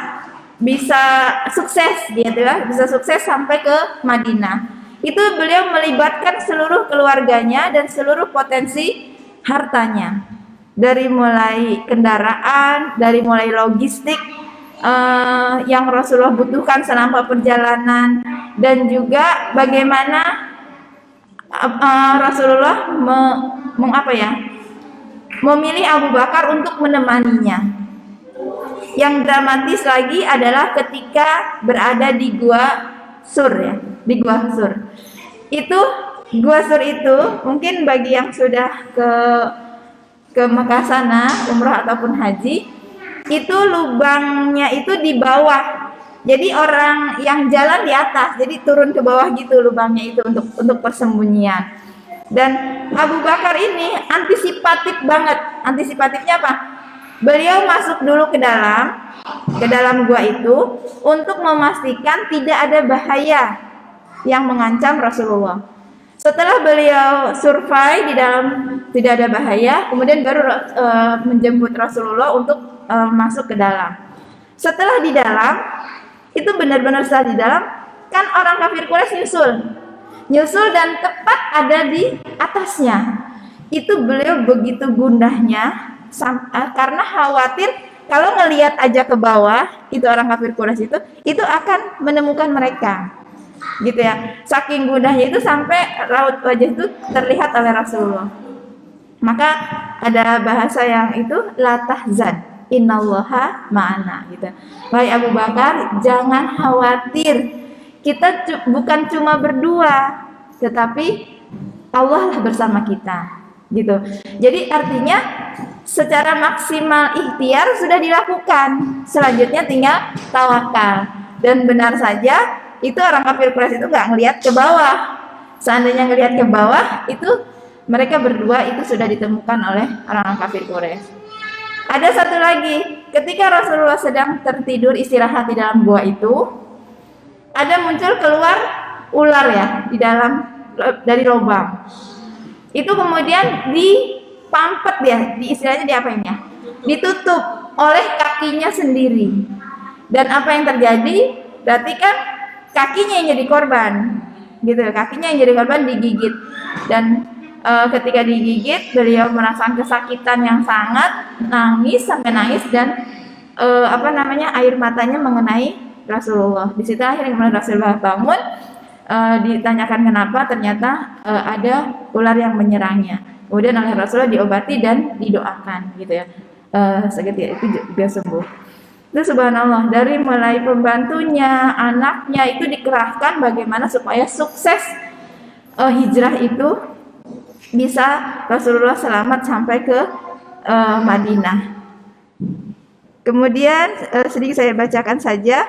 sukses gitu ya, bisa sukses sampai ke Madinah. Itu beliau melibatkan seluruh keluarganya dan seluruh potensi hartanya, dari mulai kendaraan, dari mulai logistik yang Rasulullah butuhkan selama perjalanan, dan juga bagaimana Rasulullah memilih Abu Bakar untuk menemaninya. Yang dramatis lagi adalah ketika berada di Gua Sur ya, di Gua Sur. Gua Sur itu mungkin bagi yang sudah ke Mekah sana, umrah ataupun haji, itu lubangnya itu di bawah. Jadi orang yang jalan di atas, jadi turun ke bawah gitu lubangnya itu untuk persembunyian. Dan Abu Bakar ini antisipatif banget. Antisipatifnya apa? Beliau masuk dulu ke dalam gua itu untuk memastikan tidak ada bahaya yang mengancam Rasulullah. Setelah beliau survei di dalam tidak ada bahaya, kemudian baru menjemput Rasulullah untuk masuk ke dalam. Setelah di dalam, itu benar-benar setelah di dalam, kan orang kafir Quraisy nyusul dan tepat ada di atasnya. Itu beliau begitu gundahnya karena khawatir kalau ngelihat aja ke bawah, itu orang kafir Quraisy itu akan menemukan mereka. Gitu ya. Saking gundahnya itu sampai raut wajah itu terlihat oleh Rasulullah. Maka ada bahasa yang itu la tahzan, innallaha ma'ana gitu. Wahai Abu Bakar, jangan khawatir. Kita bukan cuma berdua, tetapi Allah lah bersama kita. Gitu. Jadi artinya secara maksimal ikhtiar sudah dilakukan. Selanjutnya tinggal tawakal. Dan benar saja itu orang kafir Quraisy itu nggak ngelihat ke bawah. Seandainya ngelihat ke bawah, itu mereka berdua itu sudah ditemukan oleh orang kafir Quraisy. Ada satu lagi, ketika Rasulullah sedang tertidur istirahat di dalam gua itu, ada muncul keluar ular ya dari lubang. Itu kemudian dipampet ya, istilahnya diapain ya? Ditutup oleh kakinya sendiri. Dan apa yang terjadi? Berarti kan kakinya yang jadi korban, gitu. Kakinya yang jadi korban digigit. Dan ketika digigit, beliau merasakan kesakitan yang sangat, sampai nangis dan air matanya mengenai Rasulullah. Di situ akhirnya Rasulullah bangun, ditanyakan kenapa, ternyata ada ular yang menyerangnya. Kemudian oleh Rasulullah diobati dan didoakan, gitu ya. Seketika itu juga sembuh. Itu subhanallah, dari mulai pembantunya, anaknya itu dikerahkan bagaimana supaya sukses hijrah itu bisa Rasulullah selamat sampai ke Madinah. Kemudian sedikit saya bacakan saja.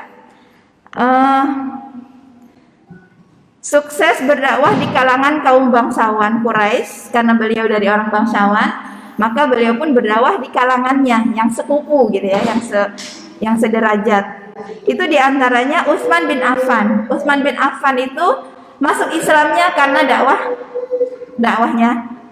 Sukses berdakwah di kalangan kaum bangsawan Quraisy, karena beliau dari orang bangsawan, maka beliau pun berdakwah di kalangannya yang sekufu gitu ya, yang sederajat. Itu diantaranya Utsman bin Affan. Utsman bin Affan itu masuk Islamnya karena dakwahnya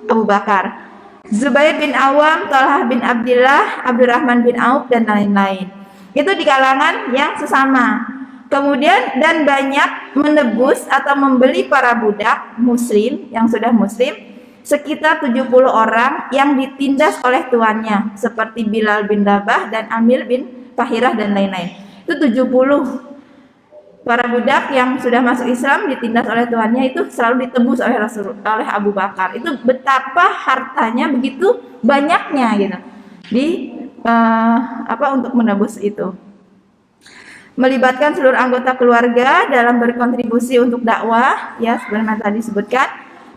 Abu Bakar. Zubair bin Awam, Thalhah bin Abdullah, Abdurrahman bin Auf dan lain-lain. Itu di kalangan yang sesama. Kemudian dan banyak menebus atau membeli para budak muslim yang sudah muslim sekitar 70 orang yang ditindas oleh tuannya seperti Bilal bin Rabah dan Amir bin Fahirah dan lain-lain. Itu 70 para budak yang sudah masuk Islam ditindas oleh tuannya itu selalu ditebus oleh oleh Abu Bakar. Itu betapa hartanya begitu banyaknya gitu untuk menebus itu. Melibatkan seluruh anggota keluarga dalam berkontribusi untuk dakwah, ya sebenarnya tadi disebutkan.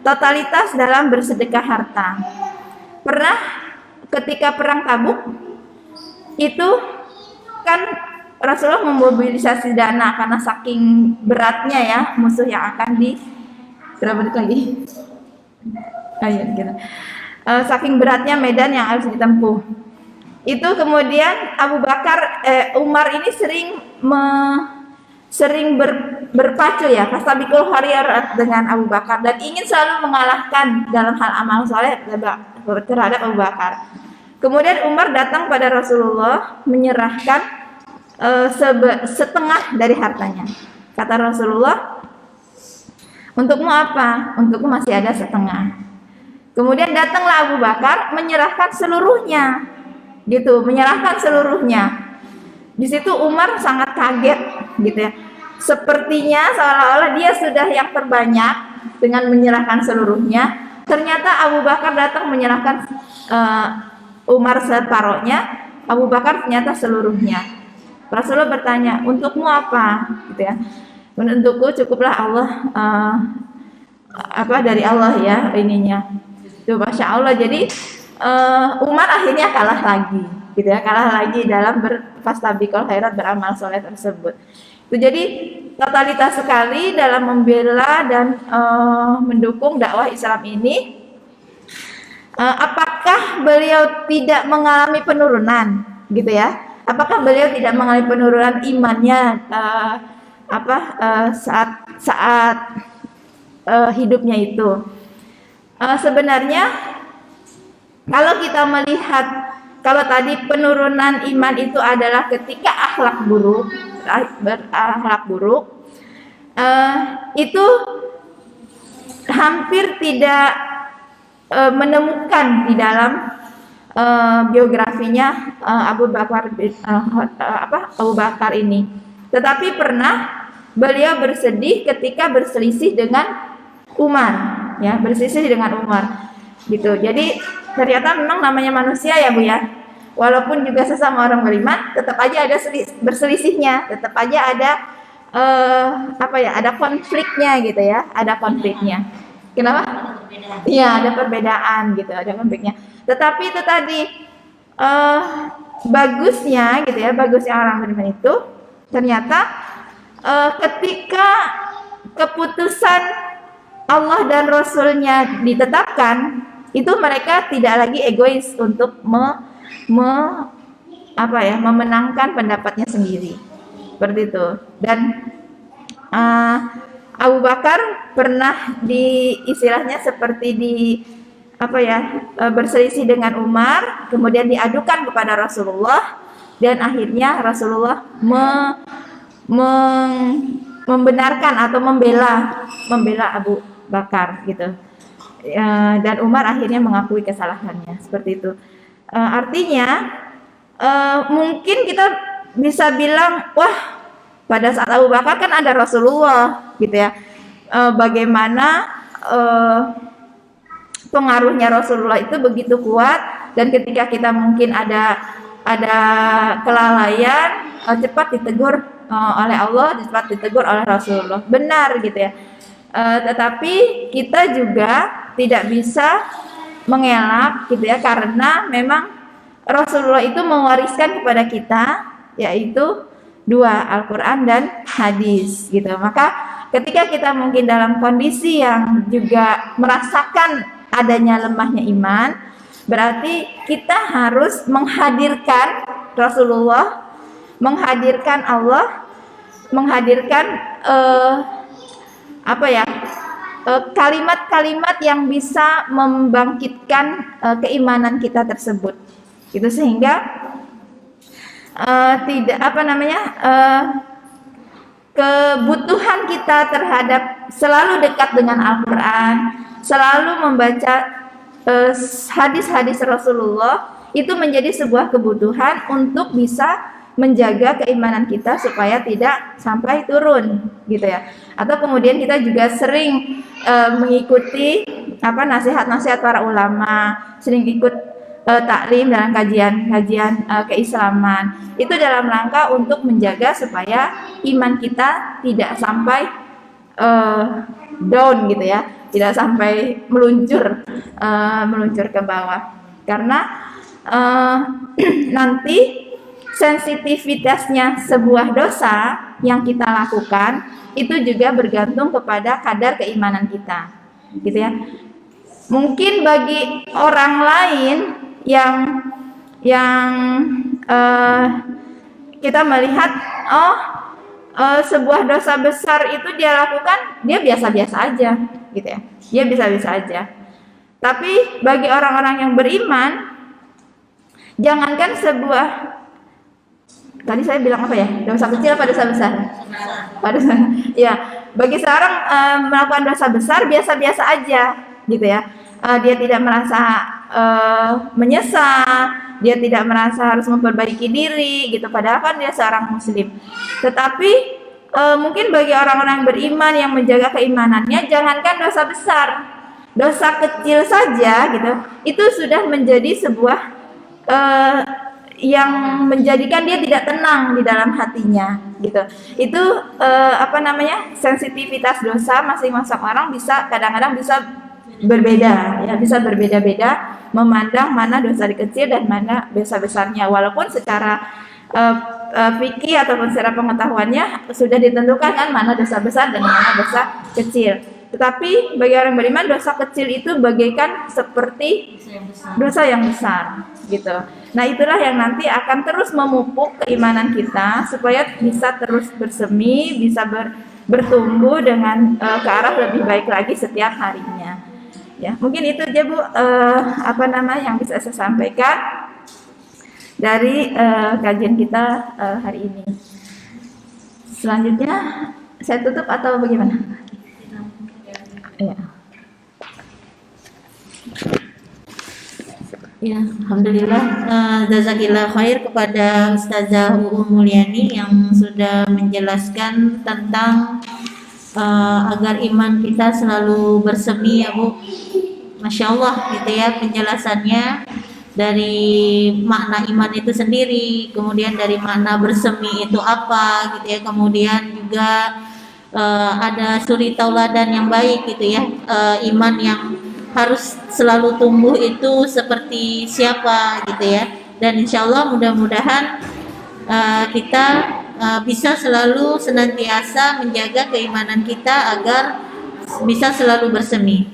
Totalitas dalam bersedekah harta. Pernah ketika perang Tabuk itu kan Rasulullah memobilisasi dana karena saking beratnya ya musuh yang akan berapa detik lagi? Ayo gitu. Saking beratnya medan yang harus ditempuh. Itu kemudian Umar ini sering berpacu ya, fastabiqul khairat dengan Abu Bakar dan ingin selalu mengalahkan dalam hal amal soleh terhadap Abu Bakar. Kemudian Umar datang pada Rasulullah menyerahkan setengah dari hartanya. Kata Rasulullah, untukmu apa? Untukku masih ada setengah. Kemudian datanglah Abu Bakar menyerahkan seluruhnya, gitu, menyerahkan seluruhnya. Di situ Umar sangat kaget, gitu ya. Sepertinya seolah-olah dia sudah yang terbanyak dengan menyerahkan seluruhnya. Ternyata Abu Bakar datang menyerahkan Umar separohnya, Abu Bakar ternyata seluruhnya. Rasulullah bertanya, untukmu apa? Gitu ya. Untukku cukuplah Allah, dari Allah ya ininya. Itu Masya Allah. Jadi Umar akhirnya kalah lagi, gitu ya, kalah lagi dalam fastabiqul khairat beramal soleh tersebut. Itu jadi totalitas sekali dalam membela dan mendukung dakwah Islam ini. Apakah beliau tidak mengalami penurunan, gitu ya? Apakah beliau tidak mengalami penurunan imannya saat hidupnya itu? Sebenarnya kalau kita melihat, kalau tadi penurunan iman itu adalah ketika akhlak buruk, itu hampir tidak menemukan di dalam biografinya Abu Bakar ini. Tetapi pernah beliau bersedih ketika berselisih dengan Umar, ya, berselisih dengan Umar. Gitu. Jadi ternyata memang namanya manusia ya Bu ya. Walaupun juga sesama orang beriman, tetap aja ada berselisihnya, tetap aja ada ada konfliknya gitu ya, ada konfliknya. Kenapa? Iya, ada perbedaan gitu, ada konfliknya. Tetapi itu tadi bagusnya gitu ya, bagusnya orang beriman itu ternyata ketika keputusan Allah dan Rasulnya ditetapkan, itu mereka tidak lagi egois untuk memenangkan pendapatnya sendiri, seperti itu. Dan Abu Bakar pernah istilahnya seperti berselisih dengan Umar, kemudian diadukan kepada Rasulullah dan akhirnya Rasulullah membenarkan atau membela Abu Bakar gitu. Dan Umar akhirnya mengakui kesalahannya, seperti itu. Artinya mungkin kita bisa bilang, wah, pada saat Abu Bakar kan ada Rasulullah gitu ya. Bagaimana pengaruhnya Rasulullah itu begitu kuat, dan ketika kita mungkin ada kelalaian, cepat ditegur oleh Allah, cepat ditegur oleh Rasulullah. Benar gitu ya. Tetapi kita juga tidak bisa mengelak gitu ya, karena memang Rasulullah itu mewariskan kepada kita yaitu dua, Al-Quran dan hadis gitu. Maka ketika kita mungkin dalam kondisi yang juga merasakan adanya lemahnya iman, berarti kita harus menghadirkan Rasulullah menghadirkan Allah, menghadirkan kalimat-kalimat yang bisa membangkitkan keimanan kita tersebut. Itu sehingga kebutuhan kita terhadap selalu dekat dengan Al-Quran, selalu membaca hadis-hadis Rasulullah, itu menjadi sebuah kebutuhan untuk bisa menjaga keimanan kita supaya tidak sampai turun, gitu ya. Atau kemudian kita juga sering mengikuti nasihat-nasihat para ulama, sering ikut taklim dalam kajian keislaman. Itu dalam rangka untuk menjaga supaya iman kita tidak sampai down, gitu ya, tidak sampai meluncur ke bawah. Karena nanti sensitivitasnya sebuah dosa yang kita lakukan itu juga bergantung kepada kadar keimanan kita, gitu ya. Mungkin bagi orang lain yang kita melihat sebuah dosa besar itu dia lakukan, dia biasa-biasa aja, gitu ya. Dia biasa-biasa aja. Tapi bagi orang-orang yang beriman, jangankan sebuah, tadi saya bilang apa ya? Dosa kecil apa dosa besar? Ya, bagi seorang melakukan dosa besar biasa-biasa aja, gitu ya. Dia tidak merasa menyesal, dia tidak merasa harus memperbaiki diri, gitu. Padahal kan dia seorang muslim. Tetapi mungkin bagi orang-orang yang beriman yang menjaga keimanannya, jangankan dosa besar, dosa kecil saja, gitu, itu sudah menjadi sebuah yang menjadikan dia tidak tenang di dalam hatinya, gitu. Itu sensitivitas dosa masing-masing orang bisa kadang-kadang bisa berbeda, ya, bisa berbeda-beda memandang mana dosa kecil dan mana dosa besarnya, walaupun secara fikih ataupun secara pengetahuannya sudah ditentukan kan mana dosa besar dan mana dosa kecil. Tetapi bagi orang beriman, dosa kecil itu bagaikan seperti dosa yang besar, gitu. Nah, itulah yang nanti akan terus memupuk keimanan kita supaya bisa terus bersemi, bisa bertumbuh dengan ke arah lebih baik lagi setiap harinya. Ya, mungkin itu aja Bu yang bisa saya sampaikan dari kajian kita hari ini. Selanjutnya saya tutup atau bagaimana? Ya. Ya, alhamdulillah, jazakillah khair kepada Ustazah Mulyani yang sudah menjelaskan tentang agar iman kita selalu bersemi, ya Bu. Masya Allah, gitu ya penjelasannya dari makna iman itu sendiri, kemudian dari makna bersemi itu apa, gitu ya. Kemudian juga ada suri tauladan yang baik, gitu ya. Iman yang harus selalu tumbuh itu seperti siapa, gitu ya. Dan insya Allah mudah-mudahan kita bisa selalu senantiasa menjaga keimanan kita agar bisa selalu bersemi.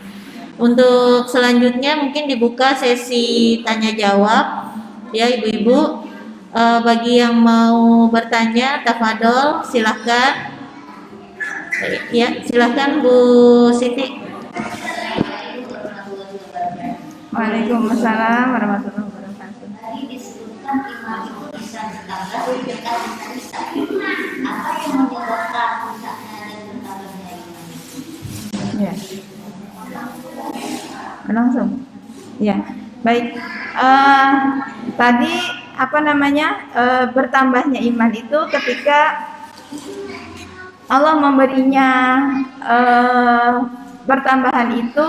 Untuk selanjutnya mungkin dibuka sesi tanya jawab, ya ibu-ibu. Bagi yang mau bertanya, tafadhol silahkan. Ya, silahkan Bu Siti. Waalaikumsalam warahmatullahi wabarakatuh. Tadi disebutkan iman itu bisa ditambah dengan bisa. Apa yang menyebabkan rusaknya dan bertambahnya iman? Ya. Langsung. Ya, baik. Tadi bertambahnya iman itu ketika Allah memberinya pertambahan itu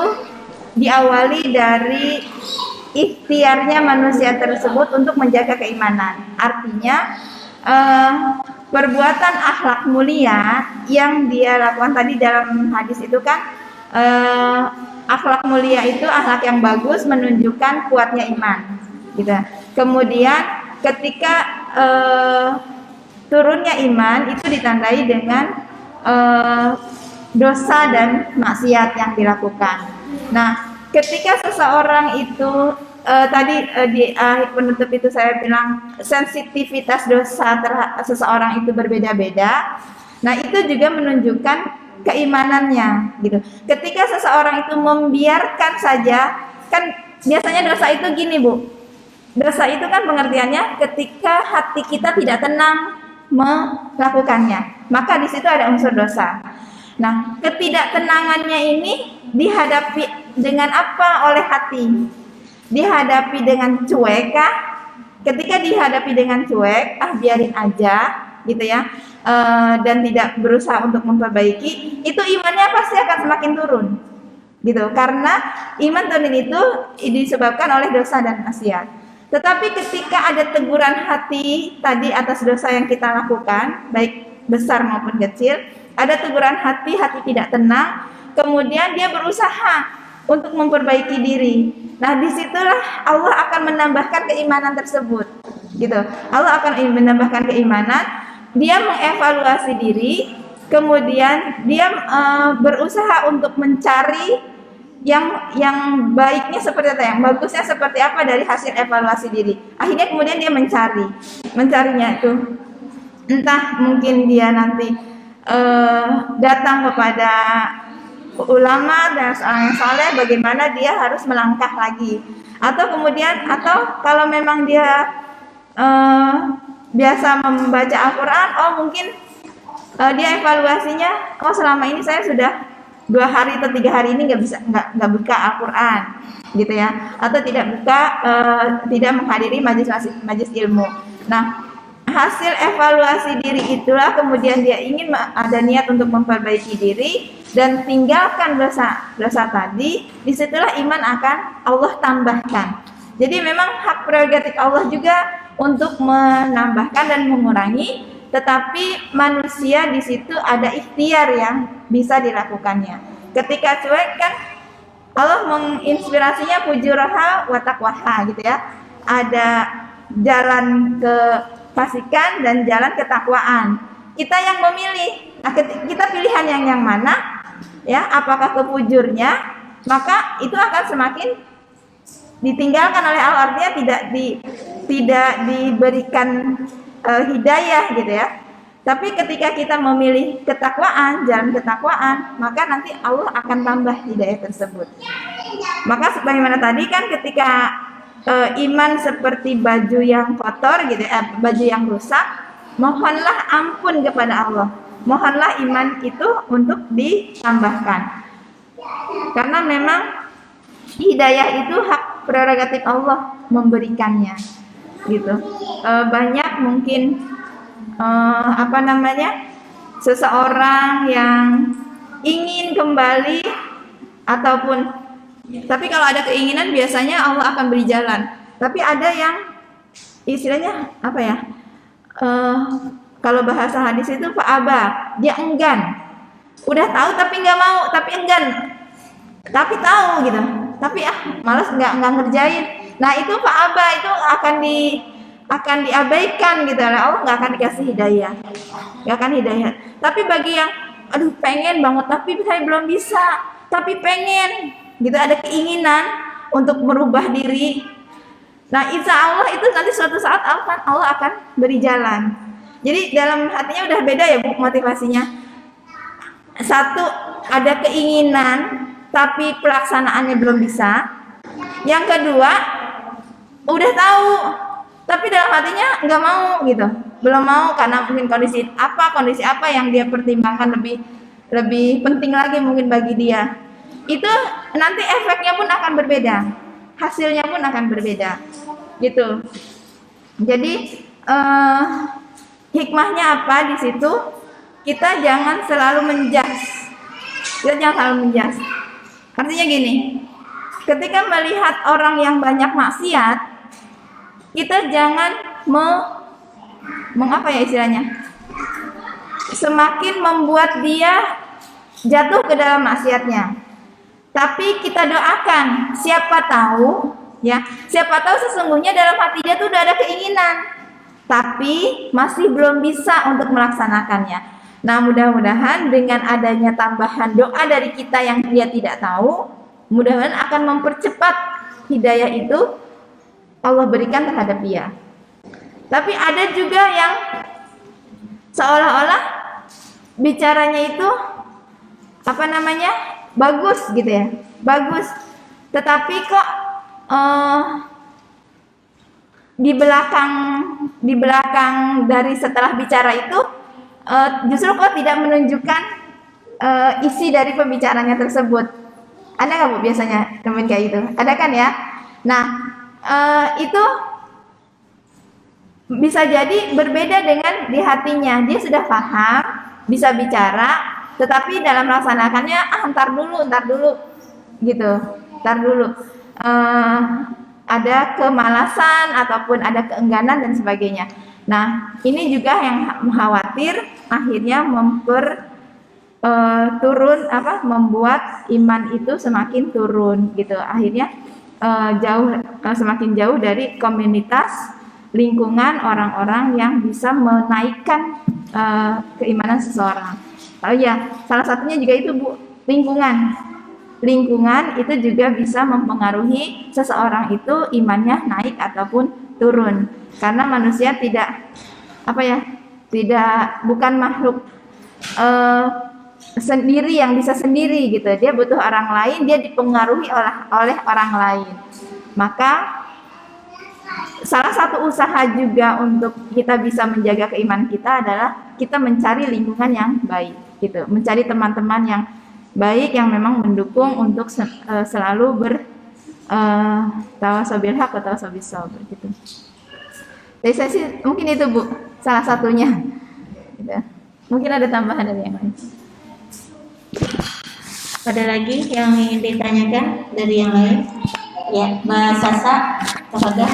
diawali dari ikhtiarnya manusia tersebut untuk menjaga keimanan. Artinya perbuatan akhlak mulia yang dia lakukan tadi dalam hadis itu kan, akhlak mulia itu akhlak yang bagus menunjukkan kuatnya iman, gitu. Kemudian ketika turunnya iman itu ditandai dengan dosa dan maksiat yang dilakukan. Nah, ketika seseorang itu di penutup itu saya bilang sensitivitas dosa seseorang itu berbeda-beda. Nah, itu juga menunjukkan keimanannya gitu. Ketika seseorang itu membiarkan saja, kan biasanya dosa itu gini, Bu. Dosa itu kan pengertiannya ketika hati kita tidak tenang melakukannya, maka di situ ada unsur dosa. Nah, ketidaktenangannya ini dihadapi dengan apa oleh hati? Dihadapi dengan cuek kah? Ketika dihadapi dengan cuek, biarin aja gitu ya, dan tidak berusaha untuk memperbaiki, itu imannya pasti akan semakin turun gitu, karena iman turun itu disebabkan oleh dosa dan maksiat. Tetapi ketika ada teguran hati tadi atas dosa yang kita lakukan, baik besar maupun kecil, ada teguran hati tidak tenang, kemudian dia berusaha untuk memperbaiki diri. Nah, disitulah Allah akan menambahkan keimanan tersebut, gitu. Allah akan menambahkan keimanan. Dia mengevaluasi diri, kemudian dia berusaha untuk mencari yang baiknya seperti apa, yang bagusnya seperti apa dari hasil evaluasi diri. Akhirnya kemudian dia mencarinya itu, entah mungkin dia nanti datang kepada ulama dan seorang yang saleh, bagaimana dia harus melangkah lagi, atau kalau memang dia biasa membaca Al-Quran, mungkin dia evaluasinya, selama ini saya sudah 2 hari atau 3 hari ini nggak buka Al-Quran gitu ya, atau tidak menghadiri majelis ilmu. Nah, hasil evaluasi diri itulah kemudian dia ingin ada niat untuk memperbaiki diri dan tinggalkan dosa tadi. Disitulah iman akan Allah tambahkan. Jadi memang hak prerogatif Allah juga untuk menambahkan dan mengurangi, tetapi manusia di situ ada ikhtiar yang bisa dilakukannya. Ketika cuek kan Allah menginspirasinya fujuraha wa taqwaha gitu ya. Ada jalan kefasikan dan jalan ketakwaan. Kita yang memilih. Nah, kita pilihan yang mana? Ya, apakah kefujurnya? Maka itu akan semakin ditinggalkan oleh Allah, artinya tidak diberikan hidayah gitu ya. Tapi ketika kita memilih ketakwaan, jalan ketakwaan, maka nanti Allah akan tambah hidayah tersebut. Maka sebagaimana tadi kan ketika iman seperti baju yang kotor gitu ya, baju yang rusak, mohonlah ampun kepada Allah. Mohonlah iman itu untuk ditambahkan. Karena memang hidayah itu hak prerogatif Allah memberikannya. Gitu. Banyak mungkin seseorang yang ingin kembali tapi kalau ada keinginan biasanya Allah akan beri jalan. Tapi ada yang istilahnya kalau bahasa hadis itu fa'aba, dia enggan. Udah tahu tapi nggak mau, tapi enggan. Tapi tahu gitu. Tapi malas nggak ngerjain. Nah, itu fa'aba itu akan diabaikan gitu. Allah nggak akan dikasih hidayah. Nggak akan hidayah. Tapi bagi yang pengen banget tapi saya belum bisa, tapi pengen gitu, ada keinginan untuk merubah diri. Nah, insya Allah itu nanti suatu saat Allah akan beri jalan. Jadi dalam hatinya udah beda ya Bu motivasinya. Satu, ada keinginan tapi pelaksanaannya belum bisa. Yang kedua, udah tahu tapi dalam hatinya nggak mau gitu, belum mau karena mungkin kondisi apa yang dia pertimbangkan lebih penting lagi mungkin bagi dia. Itu nanti efeknya pun akan berbeda, hasilnya pun akan berbeda gitu. Jadi hikmahnya apa di situ? Kita jangan selalu menjudge. Artinya gini, ketika melihat orang yang banyak maksiat, kita jangan semakin membuat dia jatuh ke dalam maksiatnya. Tapi kita doakan, siapa tahu sesungguhnya dalam hati dia tuh udah ada keinginan, tapi masih belum bisa untuk melaksanakannya. Nah, mudah-mudahan dengan adanya tambahan doa dari kita yang dia tidak tahu, mudah-mudahan akan mempercepat hidayah itu Allah berikan terhadap dia. Tapi ada juga yang seolah-olah bicaranya itu bagus gitu ya, bagus. Tetapi kok di belakang dari setelah bicara itu justru kok tidak menunjukkan isi dari pembicaranya tersebut. Ada nggak Bu biasanya temen kayak gitu? Ada kan ya? Nah itu bisa jadi berbeda dengan di hatinya. Dia sudah paham, bisa bicara, tetapi dalam melaksanakannya ntar dulu gitu, ntar dulu. Ada kemalasan ataupun ada keengganan dan sebagainya. Nah, ini juga yang khawatir akhirnya membuat iman itu semakin turun gitu. Akhirnya semakin jauh dari komunitas lingkungan orang-orang yang bisa menaikkan keimanan seseorang. Oh ya, salah satunya juga itu Bu, lingkungan itu juga bisa mempengaruhi seseorang itu imannya naik ataupun turun. Karena manusia bukan makhluk sendiri yang bisa sendiri gitu. Dia butuh orang lain, dia dipengaruhi oleh orang lain. Maka salah satu usaha juga untuk kita bisa menjaga keimanan kita adalah kita mencari lingkungan yang baik gitu, mencari teman-teman yang baik yang memang mendukung untuk selalu bertawasau bil haq atau tawasau bis sabr gitu. Jadi saya sih mungkin itu Bu, salah satunya. Gitu. Mungkin ada tambahan dari yang lain. Ada lagi yang ingin ditanyakan dari yang lain? Ya, Mbak Sasa, tafadhol.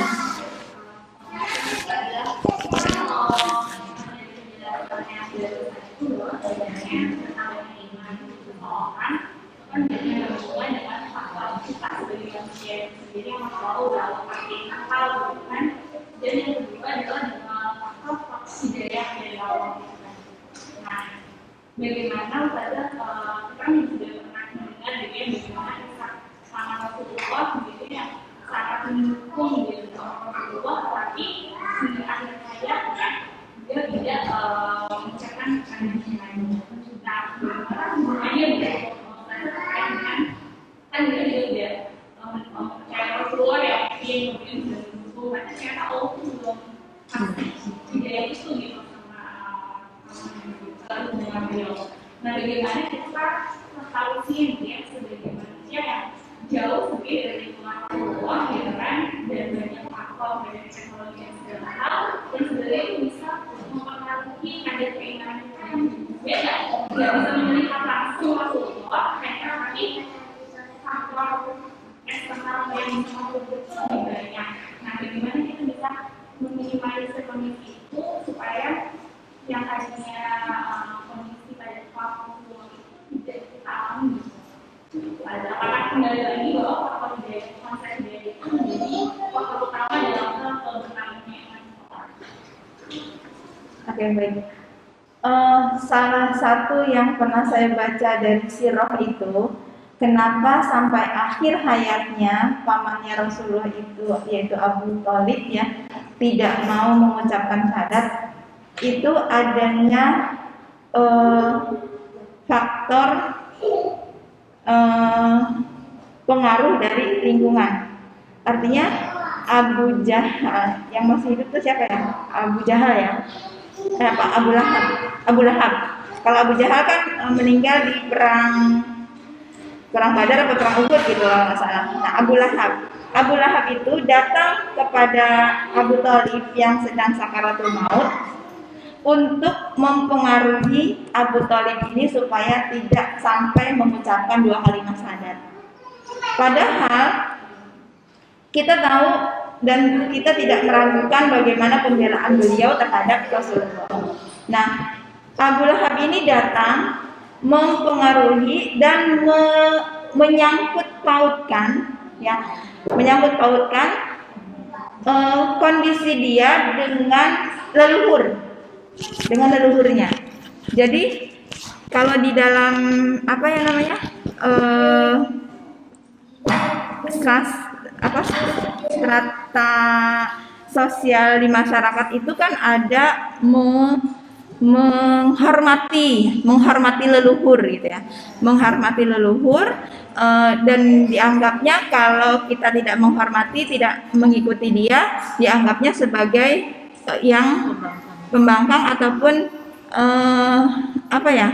Dan yang kedua adalah dengan faktor hidayah dari Allah. Nah, bagaimana pada kita sudah pernah mendengar dengan bagaimana sama Rasulullah begitu yang sangat mendukung gitu Rasulullah, tapi di akhir hayatnya dia tidak mengucapkan kandungan. Nah, bagaimana hubungannya dengan kan dia juga percaya Rasulullah ya, dia kemudian sudah mendukung, karena saya tahu belum hidayah itu gitu sama dengan beliau. Nah, bagaimana kita tahu sih ya sebagai manusia yang jauh lebih dari lingkungan Rasulullah gitu kan, dan banyak faktor dari teknologi yang segala hal dan sebenarnya itu bisa mempengaruhi kadar keimanan kita yang beda. Nggak bisa melihat langsung Rasulullah, tapi faktor eksternal yang lebih banyak. Nah, bagaimana kita bisa meminimalisir kondisi itu supaya yang tadinya kondisi pada waktu itu tidak kita alami. Apakah kembali lagi bahwa faktor konsep hidayah itu menjadi faktor utama dalam keberlangsungan iman seseorang? Oke, baik. Salah satu yang pernah saya baca dari sirah itu, kenapa sampai akhir hayatnya pamannya Rasulullah itu, yaitu Abu Thalib ya, tidak mau mengucapkan syahadat, itu adanya faktor pengaruh dari lingkungan. Artinya Abu Jahal yang masih hidup itu siapa ya? Abu Jahal ya. Kenapa? Abu Lahab. Kalau Abu Jahal kan meninggal di perang Badar atau perang Uhud gitu kalau nggak salah. Nah, Abu Lahab itu datang kepada Abu Thalib yang sedang sakaratul maut untuk mempengaruhi Abu Thalib ini supaya tidak sampai mengucapkan 2 kalimat syahadat. Padahal kita tahu dan kita tidak meragukan bagaimana pembelaan beliau terhadap Rasulullah. Nah, Abu Lahab ini datang mempengaruhi dan menyangkut pautkan kondisi dia dengan leluhurnya. Jadi kalau di dalam apa strata sosial di masyarakat itu kan ada menghormati leluhur gitu ya, menghormati leluhur, dan dianggapnya kalau kita tidak menghormati, tidak mengikuti dia, dianggapnya sebagai yang pembangkang ataupun apa ya,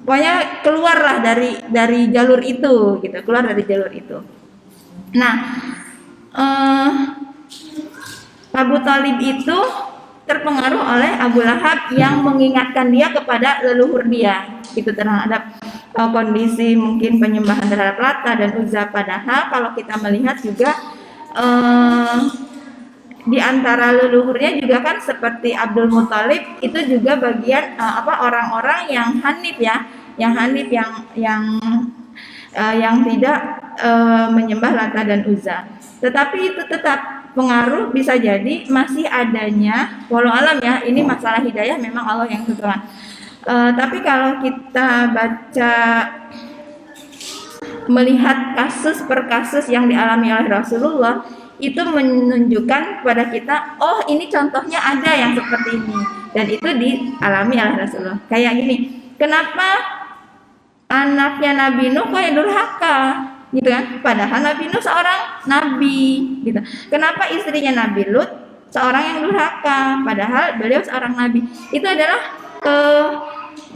pokoknya keluarlah dari jalur itu gitu, keluar dari jalur itu. Nah, Abu Thalib itu terpengaruh oleh Abu Lahab yang mengingatkan dia kepada leluhur dia itu terhadap kondisi mungkin penyembahan terhadap Lata dan Uzza. Padahal kalau kita melihat juga di antara leluhurnya juga kan seperti Abdul Muthalib itu juga bagian orang-orang yang hanif ya, yang hanif yang tidak menyembah Lata dan Uzza. Tetapi itu tetap pengaruh bisa jadi masih adanya, walau alam ya, ini masalah hidayah memang Allah yang tentukan. Tapi kalau kita baca melihat kasus per kasus yang dialami oleh Rasulullah, itu menunjukkan kepada kita, oh ini contohnya ada yang seperti ini, dan itu dialami oleh Rasulullah. Kayak gini, kenapa anaknya Nabi Nuh kok durhaka? Gitu kan, padahal Nabi Nuh seorang nabi gitu. Kenapa istrinya Nabi Lut seorang yang durhaka padahal beliau seorang nabi? Itu adalah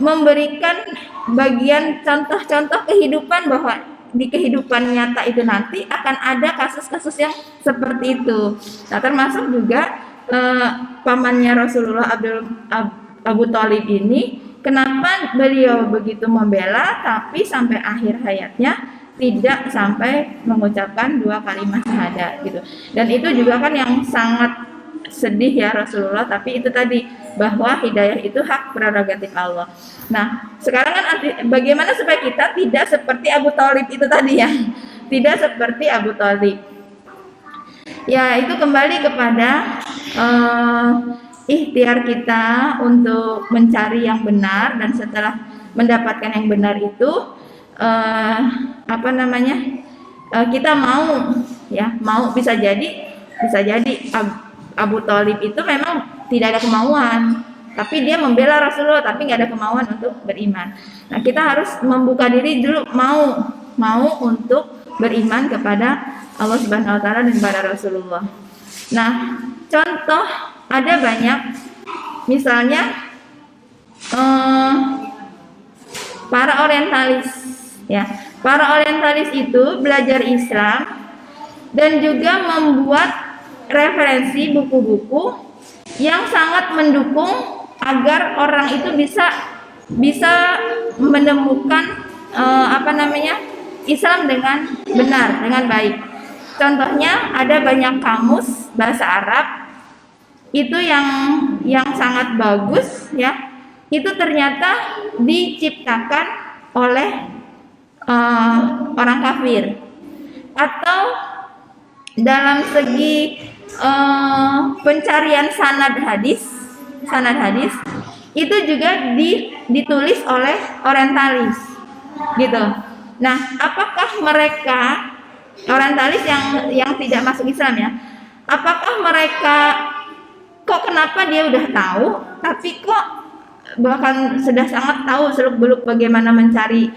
memberikan bagian contoh-contoh kehidupan bahwa di kehidupan nyata itu nanti akan ada kasus-kasus yang seperti itu. Nah, termasuk juga pamannya Rasulullah Abu Thalib ini, kenapa beliau begitu membela tapi sampai akhir hayatnya tidak sampai mengucapkan 2 kalimat syahadat gitu. Dan itu juga kan yang sangat sedih ya Rasulullah, tapi itu tadi bahwa hidayah itu hak prerogatif Allah. Nah, sekarang kan bagaimana supaya kita tidak seperti Abu Thalib itu tadi ya. Tidak seperti Abu Thalib. Ya, itu kembali kepada ikhtiar kita untuk mencari yang benar, dan setelah mendapatkan yang benar itu kita mau bisa jadi Abu Thalib itu memang tidak ada kemauan, tapi dia membela Rasulullah tapi nggak ada kemauan untuk beriman. Nah, kita harus membuka diri dulu, mau untuk beriman kepada Allah Subhanahu Wa Taala dan kepada Rasulullah. Nah, contoh ada banyak, misalnya para orientalis. Ya, para orientalis itu belajar Islam dan juga membuat referensi buku-buku yang sangat mendukung agar orang itu bisa menemukan Islam dengan benar, dengan baik. Contohnya ada banyak kamus bahasa Arab itu yang sangat bagus ya. Itu ternyata diciptakan oleh orang kafir, atau dalam segi pencarian sanad hadis itu juga ditulis oleh orientalis gitu. Nah, apakah mereka orientalis yang tidak masuk Islam ya, apakah mereka kenapa dia udah tahu tapi bahkan sudah sangat tahu seluk-beluk bagaimana mencari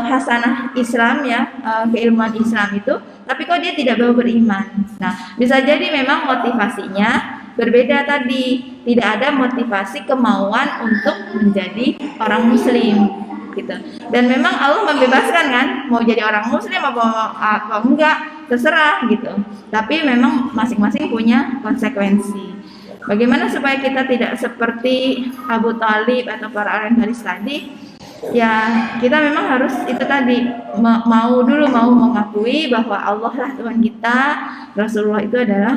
hasanah Islam ya, keilmuan Islam itu, tapi dia tidak mau beriman. Nah, bisa jadi memang motivasinya berbeda tadi, tidak ada motivasi kemauan untuk menjadi orang muslim gitu. Dan memang Allah membebaskan kan, mau jadi orang muslim apa enggak terserah gitu. Tapi memang masing-masing punya konsekuensi. Bagaimana supaya kita tidak seperti Abu Thalib atau para orientalis tadi? Ya, kita memang harus itu tadi mau mengakui bahwa Allah lah Tuhan kita, Rasulullah itu adalah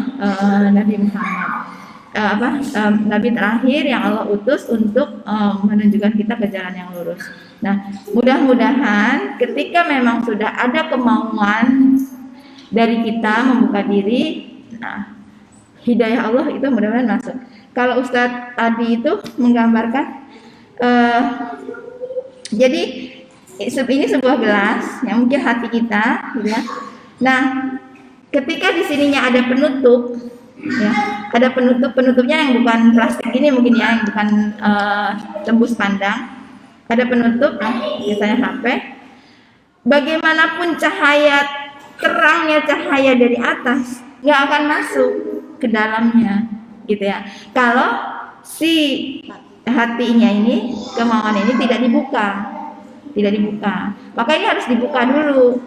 Nabi Muhammad, Nabi terakhir yang Allah utus untuk menunjukkan kita ke jalan yang lurus. Nah, mudah-mudahan ketika memang sudah ada kemauan dari kita membuka diri, nah, hidayah Allah itu mudah-mudahan masuk. Kalau Ustadz tadi itu menggambarkan jadi ini sebuah gelas yang mungkin hati kita, gitu ya. Nah, ketika di sininya ada penutup, ya, ada penutupnya yang bukan plastik ini mungkin ya, yang bukan tembus pandang, ada penutup, biasanya HP. Bagaimanapun terangnya cahaya dari atas nggak akan masuk ke dalamnya, gitu ya. Kalau si hatinya ini, kemauan ini tidak dibuka, maka ini harus dibuka dulu,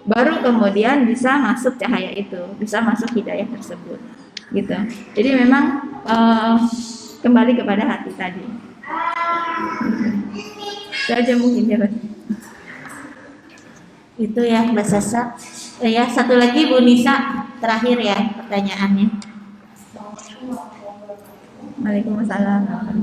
baru kemudian bisa masuk cahaya itu, bisa masuk hidayah tersebut, gitu. Jadi memang kembali kepada hati tadi. Itu aja mungkin ya. Itu ya Mbak Sasa. Ya, satu lagi Bu Nisa, terakhir ya pertanyaannya. Waalaikumsalam. Kalau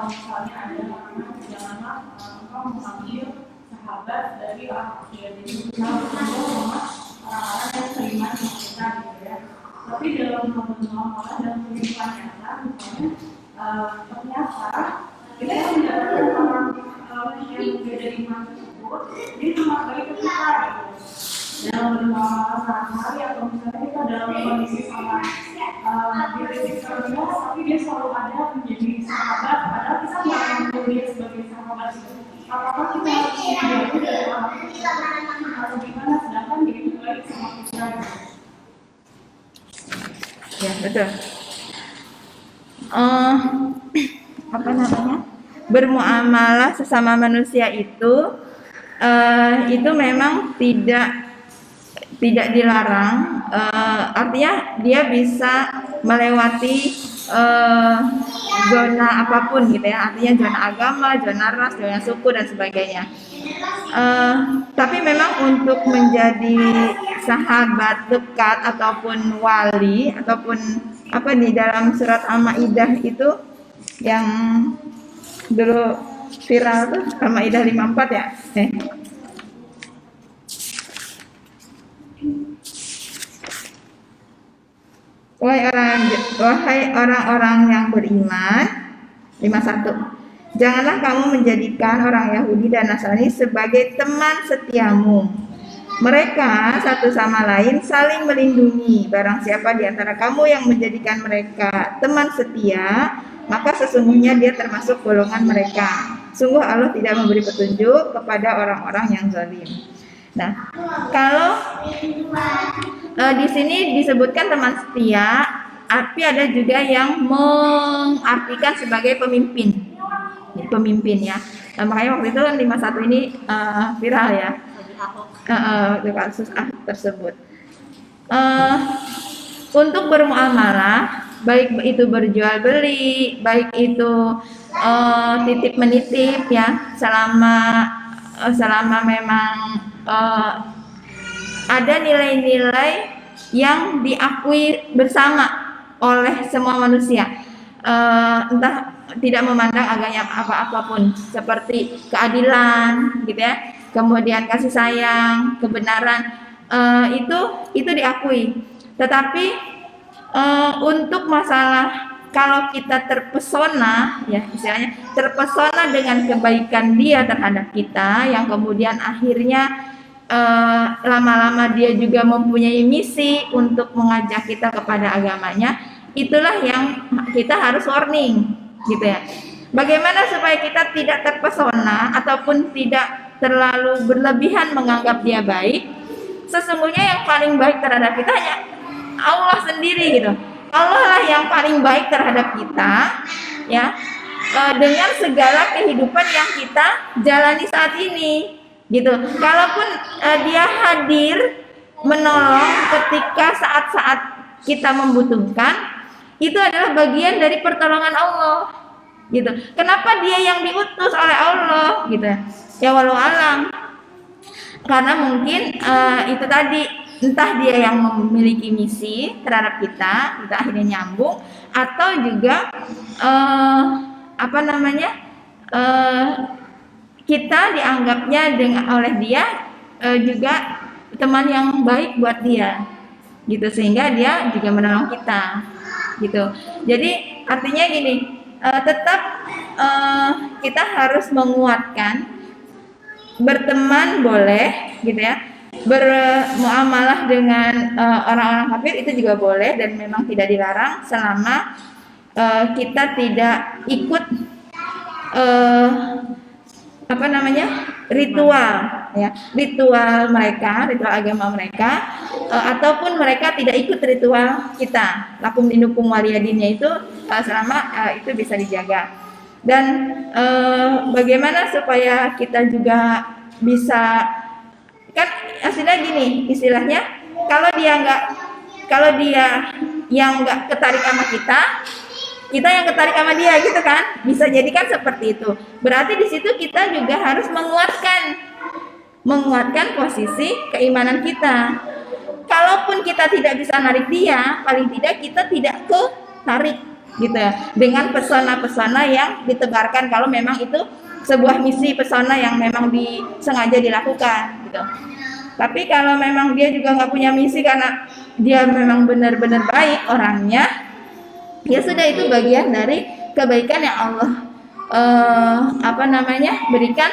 misalnya ada orang janganlah engkau memanggil sahabat dari orang kafir. Jadi kita harus sama orang-orang yang beriman sama kita gitu ya. Tapi dalam malah dalam kehidupan nyata, misalnya ternyata kita yang mendapatkan orang yang berbeda iman tersebut, dia cuma baik ke kita gitu. Dalam bermuamalah sehari-hari atau misalnya kita dalam kondisi sama diri kita, tapi dia selalu ada menjadi sahabat, padahal kita nggak mengambil dia sebagai sahabat itu. Apakah kita harus menjauh dari orang itu atau gimana? Sedangkan dia itu baik sama kita. Ya, betul. Apa namanya? Bermuamalah sesama manusia itu memang tidak dilarang, artinya dia bisa melewati zona apapun gitu ya, artinya zona agama, zona ras, zona suku dan sebagainya. Tapi memang untuk menjadi sahabat dekat ataupun wali ataupun apa di dalam surat Al-Maidah itu yang dulu viral tuh Al-Maidah 54 ya. Wahai orang-orang yang beriman, 51. Janganlah kamu menjadikan orang Yahudi dan Nasrani sebagai teman setiamu. Mereka satu sama lain saling melindungi. Barang siapa di antara kamu yang menjadikan mereka teman setia, maka sesungguhnya dia termasuk golongan mereka. Sungguh Allah tidak memberi petunjuk kepada orang-orang yang zalim. Nah, kalau di sini disebutkan teman setia, tapi ada juga yang mengartikan sebagai pemimpin ya. Nah, makanya waktu itu kan 51 ini viral ya, kasus tersebut. Untuk bermuamalah, baik itu berjual beli, baik itu titip menitip ya, selama memang ada nilai-nilai yang diakui bersama oleh semua manusia, entah tidak memandang agama apapun, seperti keadilan gitu ya, kemudian kasih sayang, kebenaran, itu diakui. Tetapi untuk masalah kalau kita terpesona ya, istilahnya terpesona dengan kebaikan dia terhadap kita, yang kemudian akhirnya lama-lama dia juga mempunyai misi untuk mengajak kita kepada agamanya, itulah yang kita harus warning gitu ya. Bagaimana supaya kita tidak terpesona ataupun tidak terlalu berlebihan menganggap dia baik? Sesungguhnya yang paling baik terhadap kita hanya Allah sendiri gitu. Allah lah yang paling baik terhadap kita ya, dengan segala kehidupan yang kita jalani saat ini gitu. Kalaupun dia hadir menolong ketika saat-saat kita membutuhkan, itu adalah bagian dari pertolongan Allah gitu. Kenapa dia yang diutus oleh Allah gitu ya, walau alam, karena mungkin itu tadi, entah dia yang memiliki misi terhadap kita akhirnya nyambung, atau juga kita dianggapnya oleh dia juga teman yang baik buat dia gitu, sehingga dia juga menolong kita gitu. Jadi artinya gini, tetap kita harus menguatkan, berteman boleh gitu ya, bermuamalah dengan orang-orang kafir itu juga boleh dan memang tidak dilarang selama kita tidak ikut apa namanya, ritual ya, ritual mereka, ritual agama mereka, ataupun mereka tidak ikut ritual kita. Lakum dinukum waliyadinnya itu selama itu bisa dijaga. Dan bagaimana supaya kita juga bisa, kan aslinya gini istilahnya, kalau dia yang nggak ketarik sama kita yang ketarik sama dia gitu kan, bisa jadi kan seperti itu. Berarti di situ kita juga harus menguatkan posisi keimanan kita. Kalaupun kita tidak bisa narik dia, paling tidak kita tidak ketarik gitu ya, dengan pesona-pesona yang ditebarkan kalau memang itu sebuah misi pesona yang memang disengaja dilakukan gitu. Tapi kalau memang dia juga nggak punya misi karena dia memang benar-benar baik orangnya, ya sudah, itu bagian dari kebaikan yang Allah berikan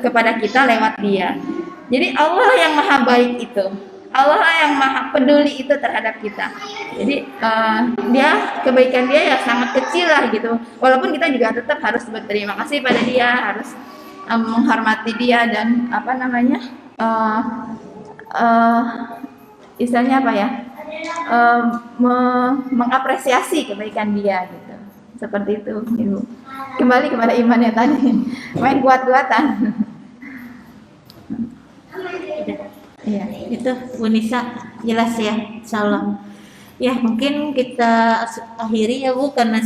kepada kita lewat dia. Jadi Allah yang maha baik itu, Allah yang maha peduli itu terhadap kita. Jadi kebaikan dia ya sangat kecil lah gitu. Walaupun kita juga tetap harus berterima kasih pada dia, harus menghormati dia dan istilahnya apa ya, mengapresiasi kebaikan dia gitu. Seperti itu, Ibu. Kembali kepada imannya tadi, main kuat-kuatan. Ya, itu Bu Nisa jelas ya, insyaallah. Ya, mungkin kita akhiri ya Bu, karena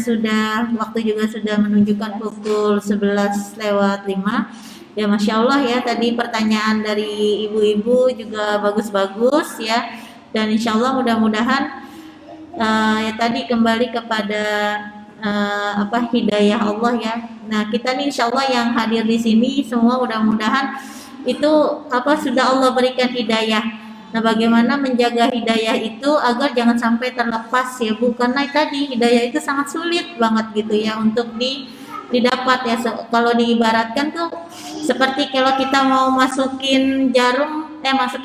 waktu juga sudah menunjukkan pukul 11:05. Ya, Masya Allah ya, tadi pertanyaan dari ibu-ibu juga bagus-bagus ya. Dan insya Allah mudah-mudahan ya tadi kembali kepada hidayah Allah ya. Nah, kita nih insya Allah yang hadir di sini semua mudah-mudahan itu sudah Allah berikan hidayah. Nah, bagaimana menjaga hidayah itu agar jangan sampai terlepas ya Bu, karena tadi hidayah itu sangat sulit banget gitu ya untuk didapat ya. Kalau diibaratkan tuh seperti kalau kita mau masukin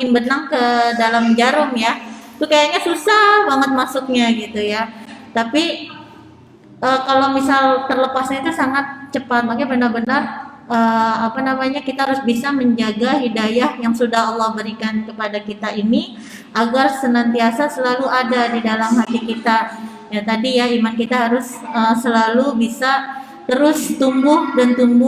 benang ke dalam jarum ya, itu kayaknya susah banget masuknya gitu ya. Tapi kalau misal terlepasnya itu sangat cepat, makanya benar-benar kita harus bisa menjaga hidayah yang sudah Allah berikan kepada kita ini agar senantiasa selalu ada di dalam hati kita. Ya tadi ya, iman kita harus selalu bisa terus tumbuh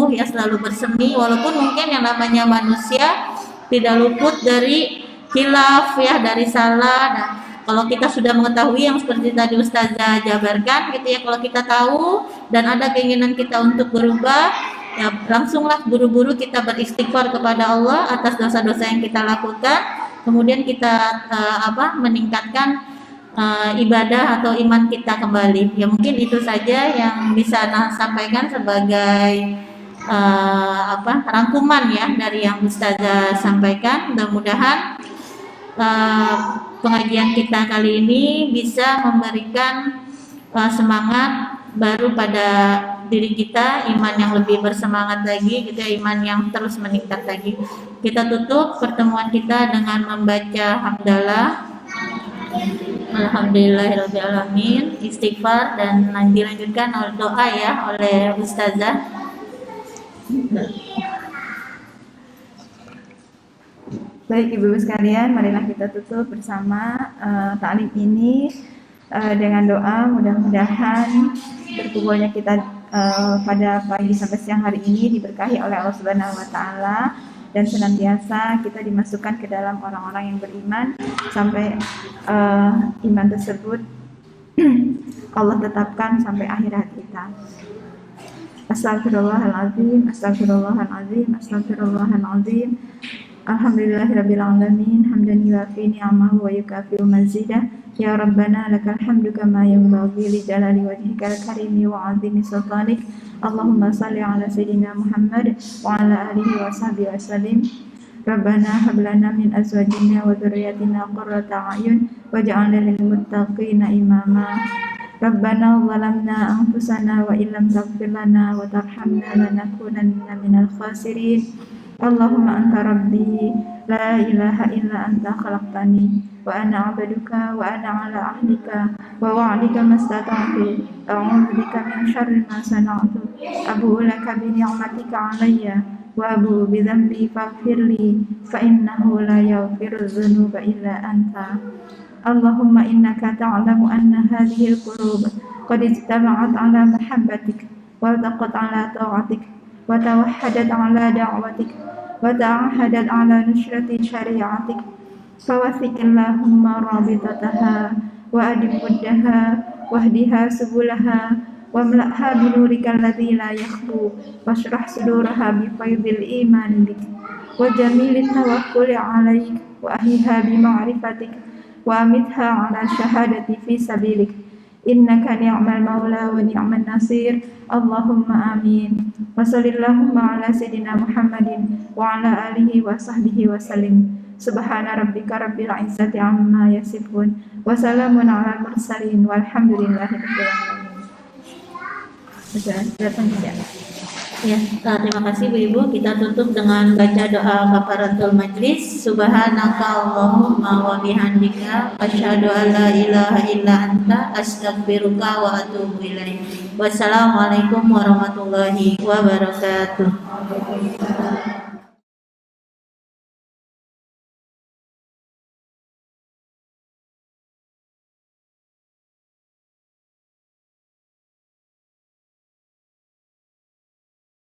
ya, selalu bersemi, walaupun mungkin yang namanya manusia tidak luput dari khilaf ya, dari salah. Nah, kalau kita sudah mengetahui yang seperti tadi Ustazah jabarkan gitu ya, kalau kita tahu dan ada keinginan kita untuk berubah, ya langsunglah buru-buru kita beristighfar kepada Allah atas dosa-dosa yang kita lakukan, kemudian kita meningkatkan ibadah atau iman kita kembali. Ya mungkin itu saja yang bisa sampaikan sebagai rangkuman ya dari yang Ustazah sampaikan. Mudah-mudahan pengajian kita kali ini bisa memberikan semangat baru pada diri kita, iman yang lebih bersemangat lagi gitu ya, iman yang terus meningkat lagi. Kita tutup pertemuan kita dengan membaca hamdalah, alhamdulillahirabbil alamin, istighfar, dan dilanjutkan oleh doa ya oleh Ustazah. Baik Ibu sekalian, marilah kita tutup bersama ta'lim ini dengan doa. Mudah-mudahan berkumpulnya kita pada pagi sampai siang hari ini diberkahi oleh Allah Subhanahu wa taala dan senantiasa kita dimasukkan ke dalam orang-orang yang beriman sampai iman tersebut Allah tetapkan sampai akhirat kita. Astagfirullahaladzim, astagfirullahaladzim, astagfirullahaladzim. Alhamdulillahirabbil alamin, hamdan yuwafi ni'amahu wa yukafi'u mazidah. Ya Rabbana lakal hamdu kama yanbaghi li jalali wajhikal karimi wa 'azimi sultanik. Allahumma shalli ala sayyidina Muhammad wa ala alihi wa sahbihi wasallim. Rabbana hab lana min azwajina wa dhurriyyatina qurrata a'yun waj'alna lil muttaqina imama. Rabbana zalamna anfusana wa illam taghfir lana wa tarhamna lanakunanna minal khasirin. Allahumma anta rabbi la ilaha illa anta khalaqtani wa ana 'abduka wa ana 'ala ahdika wa wa'dika mastata'tu a'udzu bika min syarri ma sana'tu abu'u laka bi ni'matika 'alayya wa abu'u bi dhanbi faghfirli fa innahu la yaghfiru dzunuba illa anta. Allahumma innaka ta'lamu anna hadhihi al-qulub qad ijtama'at 'ala mahabbatik wa taqat 'ala ta'atik wa tawahhadat 'ala da'watik wa ta'ahadat 'ala nusrati syari'atik fawathiq Allahumma rabitataha wa adim muddaha wahdiha subulaha wa mla'ha binurika alladhi la yakhlu washrah suduraha bi faydil iman bik wa jamilit tawakkuli 'alaik wa ahliha bi ma'rifatik wa amitha 'ala syahadati fi sabilik innaka ni'mal maula wa ni'man nasir. Allahumma amin. Wa sallallahumma ala sayyidina Muhammadin wa ala alihi wa sahbihi wa sallim. Subhana rabbika rabbil izzati amma yasifun wa salamun ala mursalin walhamdulillahi rabbil alamin. Ya, terima kasih Bu Ibu. Kita tutup dengan baca doa kafaratul majlis. Subhanaka Allahumma wa bihamdika asyhadu an la ilaha illa anta astaghfiruka wa atubu ilaik. Wassalamualaikum warahmatullahi wabarakatuh.